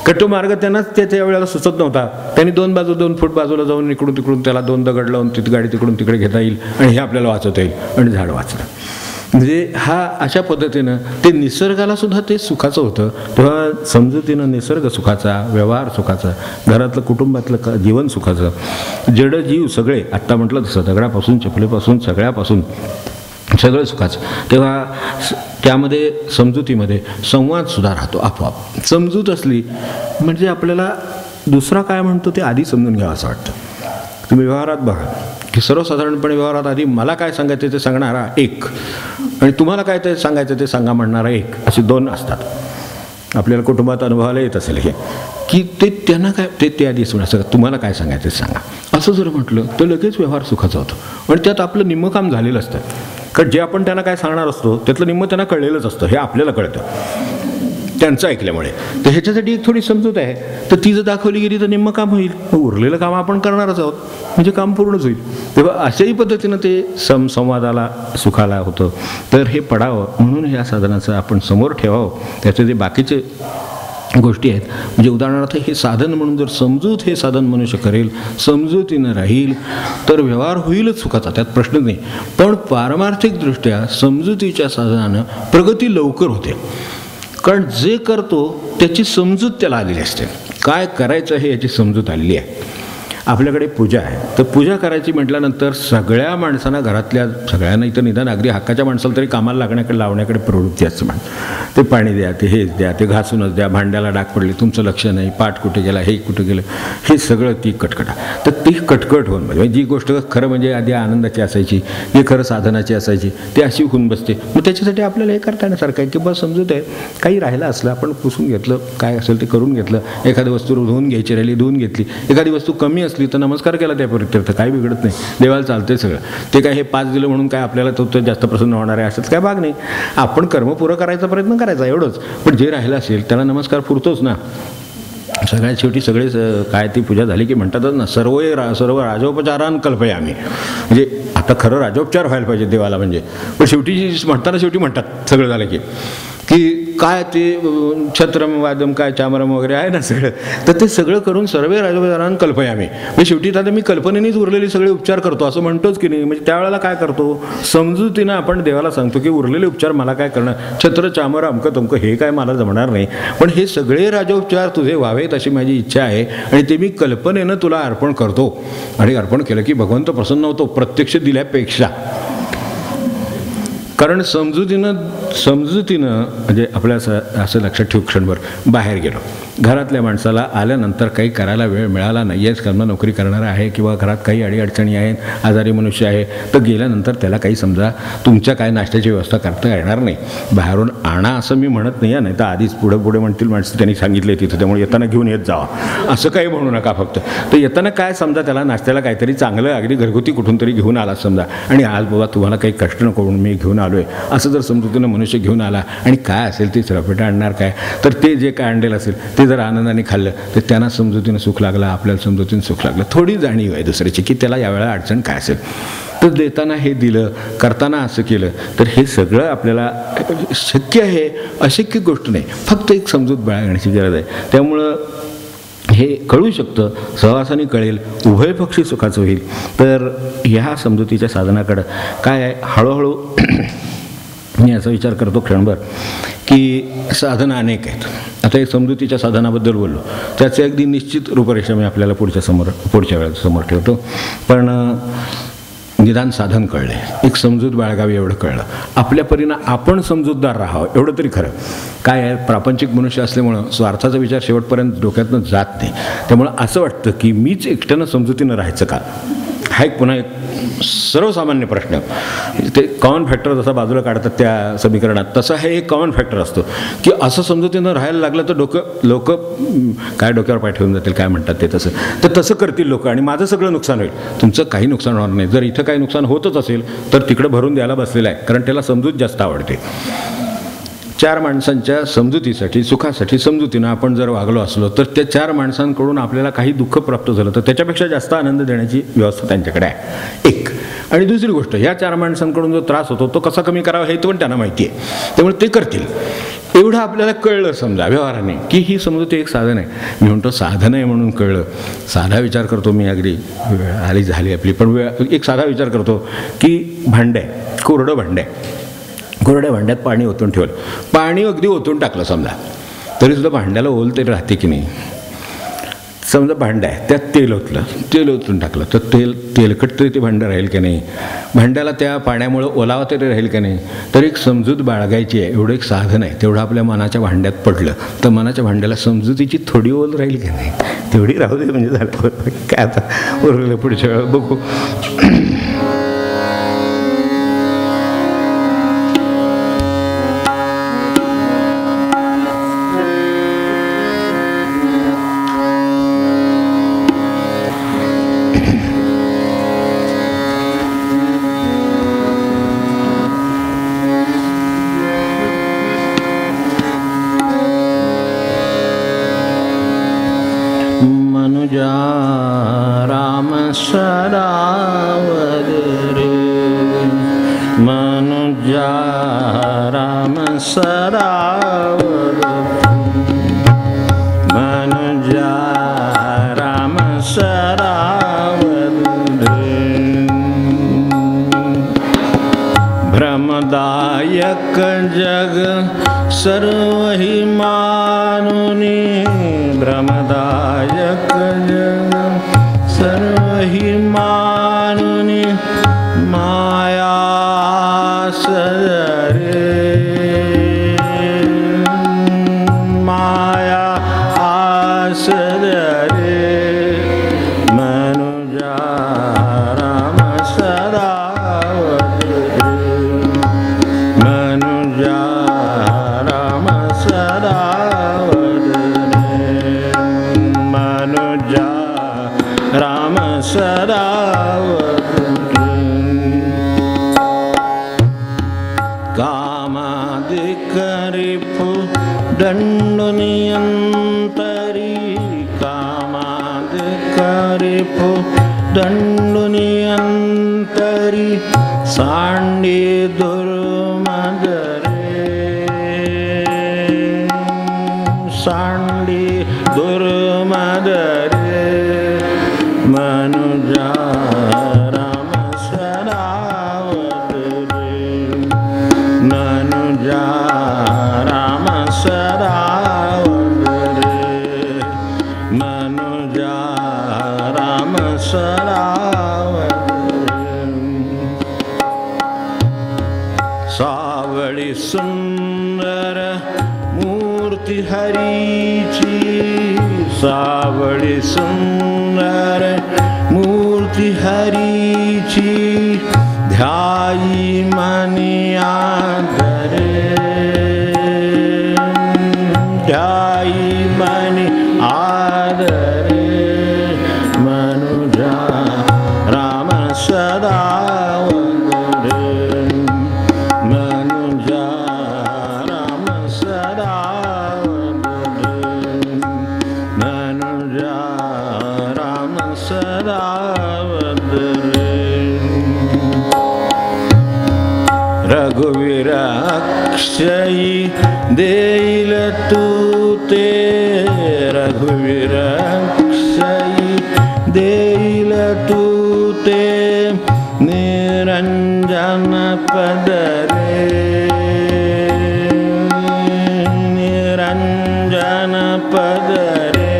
कट्टू मार्ग त्यांनाच त्या वेळेला सुचत नव्हता. त्यांनी 2 फूट बाजूला जाऊन इकडून तिकडून त्याला 2 दगड लावून तिथे गाडी तिकडून तिकडे घेता येईल आणि हे आपल्याला वाचवता येईल आणि झाड वाचलं. म्हणजे हा अशा पद्धतीनं ते निसर्गाला सुद्धा ते सुखाचं होतं. तेव्हा समजुतीनं निसर्ग सुखाचा, व्यवहार सुखाचा, घरातलं कुटुंबातलं जीवन सुखाचं, जड जीव सगळे आत्ता म्हटलं तसं दगडापासून चपलेपासून सगळ्यापासून सगळं सुखाचं. तेव्हा त्यामध्ये समजुतीमध्ये संवादसुद्धा राहतो आपोआप. समजूत असली म्हणजे आपल्याला दुसरा काय म्हणतो ते आधी समजून घ्यावं असं वाटतं. तुम्ही व्यवहारात बघा की सर्वसाधारणपणे व्यवहारात आधी मला काय सांगायचं ते सांगणारा एक आणि तुम्हाला काय ते सांगायचं ते सांगा म्हणणारा एक, असे 2 असतात. आपल्याला कुटुंबात अनुभवायला येत असेल हे की ते त्यांना काय ते आधी असं तुम्हाला काय सांगायचं ते सांगा असं जर म्हटलं तर लगेच व्यवहार सुखाचा होतो आणि त्यात आपलं निम्मं काम झालेलं असतं. कारण जे आपण त्यांना काय सांगणार असतो त्यातलं निम्मं त्यांना कळलेलंच असतं, हे आपल्याला कळतं त्यांचं ऐकल्यामुळे. तर ह्याच्यासाठी एक थोडी समजूत आहे, तर ती जर दाखवली गेली तर निम्मं काम होईल, उरलेलं काम आपण करणारच आहोत, म्हणजे काम पूर्णच होईल. तेव्हा अशाही पद्धतीनं ते संवादाला सुखाला होतं. तर हे पडावं म्हणून ह्या साधनाचं आपण समोर ठेवावं. त्याचे जे बाकीचे गोष्टी आहेत म्हणजे उदाहरणार्थ हे साधन म्हणून जर समजूत हे साधन मनुष्य करेल, समजुतीनं राहील तर व्यवहार होईलच सुखाचा, त्यात प्रश्नच नाही. पण पारमार्थिकदृष्ट्या समजुतीच्या साधनानं प्रगती लवकर होते, कारण जे करतो त्याची समजूत त्याला आलेली असते. काय करायचं हे याची समजूत आलेली आहे. आपल्याकडे पूजा आहे, तर पूजा करायची म्हटल्यानंतर सगळ्या माणसांना, घरातल्या सगळ्यांना, इथं निदान अगदी हक्काच्या माणसाला तरी कामाला लावण्याकडे प्रवृत्ती असते. ते पाणी द्या, ते हेच द्या, ते घासूनच द्या, भांड्याला डाग पडले, तुमचं लक्ष नाही, पाठ कुठे गेला, हे कुठे गेलं, हे सगळं ती कटकटा. तर ती कटकट होऊन म्हणजे जी गोष्ट खरं म्हणजे आधी आनंदाची असायची, जी खरं साधनाची असायची, ती अशी होऊन बसते. मग त्याच्यासाठी आपल्याला हे करता येण्यासारखं आहे की बस समजूत आहे, काही राहिलं असलं आपण पुसून घेतलं, काय असेल ते करून घेतलं, एखादी वस्तू धुवून घ्यायची राहिली धुवून घेतली, एखादी वस्तू कमी असली तर नमस्कार केला त्या परित्यर्थ, काही बिघडत नाही, देवाला चालते सगळं. ते काय हे 5 दिलं म्हणून काय आपल्याला तो जास्त प्रसन्न होणार आहे असंच काय भाग नाही. आपण कर्म पुरं करायचा प्रयत्न करायचा एवढंच, पण जे राहिलं असेल त्याला नमस्कार पुरतोच ना. सगळ्यात शेवटी सगळे काय ती पूजा झाली की म्हणतातच ना, सर्व राजोपचारान कल्पयामी. म्हणजे आता खरं राजोपचार व्हायला पाहिजे देवाला म्हणजे, पण शेवटी म्हणतात सगळं झालं की काय ते छत्रम वादम काय चामरम वगैरे आहे ना सगळं, तर ते सगळं करून सर्वे राजोपचारान कल्पयामी. म्हणजे शेवटी आता मी कल्पनेनेच उरलेले सगळे उपचार करतो असं म्हणतोच की नाही. म्हणजे त्यावेळेला काय करतो, समजुतीनं आपण देवाला सांगतो की उरलेले उपचार मला काय करणार, छत्र चामर अमकं तमकं हे काय मला जमणार नाही, पण हे सगळे राजोपचार तुझे व्हावेत अशी माझी इच्छा आहे आणि ते मी कल्पनेनं तुला अर्पण करतो. आणि अर्पण केलं की भगवंत प्रसन्न होतो प्रत्यक्ष दिल्यापेक्षा. कारण समजुतीनं म्हणजे आपल्या असं लक्षात ठेवू, क्षणभर बाहेर गेलो, घरातल्या माणसाला आल्यानंतर काही करायला वेळ मिळाला नाही आहे, कर्म नोकरी करणारा आहे किंवा घरात काही अडीअडचणी आहेत, आजारी मनुष्य आहे, तर गेल्यानंतर त्याला काही समजा तुमच्या काय नाश्त्याची व्यवस्था करता येणार नाही, बाहेरून आणा असं मी म्हणत नाही आहे, नाही तर आधीच पुढे पुढे म्हणतील माणसं त्यांनी सांगितले तिथं, त्यामुळे येताना घेऊन येत जावा असं काही म्हणू नका. फक्त तर येताना काय समजा त्याला नाश्त्याला काहीतरी चांगलं अगदी घरगुती कुठून तरी घेऊन आला समजा, आणि आज बाबा तुम्हाला काही कष्ट नको म्हणून मी घेऊन आलो आहे असं जर समजुतीनं मनुष्य घेऊन आला आणि काय असेल ते चरपेटा आणणार काय, तर ते जे काय आणलेलं असेल ते जर आनंदाने खाल्लं तर त्यांना समजुतीनं सुख लागलं, आपल्याला समजुतीनं सुख लागलं. थोडी जाणीव आहे दुसऱ्याची की त्याला यावेळेला अडचण काय असेल. तर देताना हे दिलं, करताना असं केलं, तर हे सगळं आपल्याला शक्य आहे, अशक्य गोष्ट नाही, फक्त एक समजूत बाळगण्याची गरज आहे. त्यामुळं हे कळू शकतं, सहवासाने कळेल, उभयपक्षी सुखाचं होईल. तर ह्या समजुतीच्या साधनाकडं काय आहे, हळूहळू मी असा विचार करतो क्षणभर की साधनं अनेक आहेत. आता एक समजुतीच्या साधनाबद्दल बोललो, त्याचे अगदी निश्चित रूपरेषा मी आपल्याला पुढच्या वेळेस समोर ठेवतो. पण निदान साधन कळले, एक समजूत बाळगावी एवढं कळलं, आपल्या परीनं आपण समजूतदार राहावं एवढं तरी खरं. काय आहे, प्रापंचिक मनुष्य असल्यामुळं स्वार्थाचा विचार शेवटपर्यंत डोक्यातनं जात नाही. त्यामुळं असं वाटतं की मीच एकट्यानं समजुतीनं राहायचं का, हा एक पुन्हा एक सर्वसामान्य प्रश्न. ते कॉमन फॅक्टर जसा बाजूला काढतात त्या समीकरणात, तसा हे एक कॉमन फॅक्टर असतो की असं समजुतीनं राहायला लागलं तर लोक काय डोक्यावर पाय ठेवून जातील, काय म्हणतात ते तसं करतील लोक आणि माझं सगळं नुकसान होईल. तुमचं काही नुकसान होणार नाही. जर इथं काही नुकसान होतच असेल तर तिकडं भरून द्यायला बसलेलं आहे, कारण त्याला समजूत जास्त आवडते. चार माणसांच्या समजुतीसाठी, सुखासाठी समजुतीनं आपण जर वागलो असलो तर त्या चार माणसांकडून आपल्याला काही दुःख प्राप्त झालं तर त्याच्यापेक्षा जास्त आनंद देण्याची व्यवस्था त्यांच्याकडे आहे, एक. आणि दुसरी गोष्ट, या चार माणसांकडून जो त्रास होतो तो कसा कमी करावा हे पण त्यांना माहिती आहे, त्यामुळे ते करतील. एवढं आपल्याला कळलं समजा व्यवहाराने की ही समजुती एक साधन आहे. मी म्हणतो साधन आहे म्हणून कळलं. साधा विचार करतो मी, अगदी आली झाली आपली, पण एक साधा विचार करतो की भांडं आहे, कोरडं भांडं आहे, कोरड्या भांड्यात पाणी ओतून ठेवलं, पाणी अगदी ओतून टाकलं समजा, तरीसुद्धा भांड्याला ओल तरी राहते की नाही. समजा भांडं आहे, त्यात तेल ओतलं, तेल ओतून टाकलं, तर तेलकट तरी ते भांडं राहील की नाही, भांड्याला त्या पाण्यामुळं ओलावा तरी राहील की नाही. तर एक समजूत बाळगायची आहे, एवढं एक साधन आहे. तेवढं आपल्या मनाच्या भांड्यात पडलं तर मनाच्या भांड्याला समजुतीची थोडी ओल राहील की नाही, तेवढी राहू दे म्हणजे झालं. काय आता उरलं पुढच्या वेळा बघू. मनुजा राम सरावर रे, मनुजा राम सरावर, मनुजा राम सरावर रे. भ्रमदायक जग सर्वहि मानुनी, भ्रमदायक जग सर्वहि मानुनी, माया सरे, माया आसरे. मनुजा राम सरावर, मनुजा राम सरावर, मनुजा राम सरावर. कामादिक रिपु दंडुनियंतरी, कामादिक रिपु दंडुनियंतरी, सांडी दुर्मदरे, सांडी दुर्मदरे. मनुजा राम सरावर रे, मनुजा राम सरावर रे, मनुजा राम सरावर. सावळी सुंदर मूर्ती मूर्ती हरीची सावळी सुंदर मूर्ती हरीची ध्यायी मनी आदरे ध्यायी मनी आदरे मनुजा राम सदा वंदे मनुजा राम सदा वंदे मनुजा राम सदा वंदे रघुवीर अक्षयी देईल तू ते रघुवीर अक्षयी देईल तू ते निरंजन पदरे निरंजन पदरे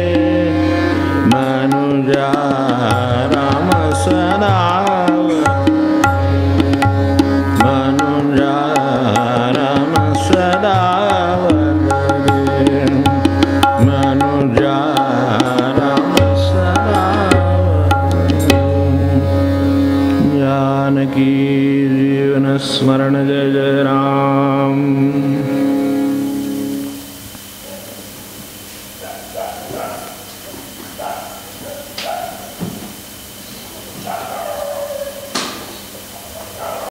मनुजा राम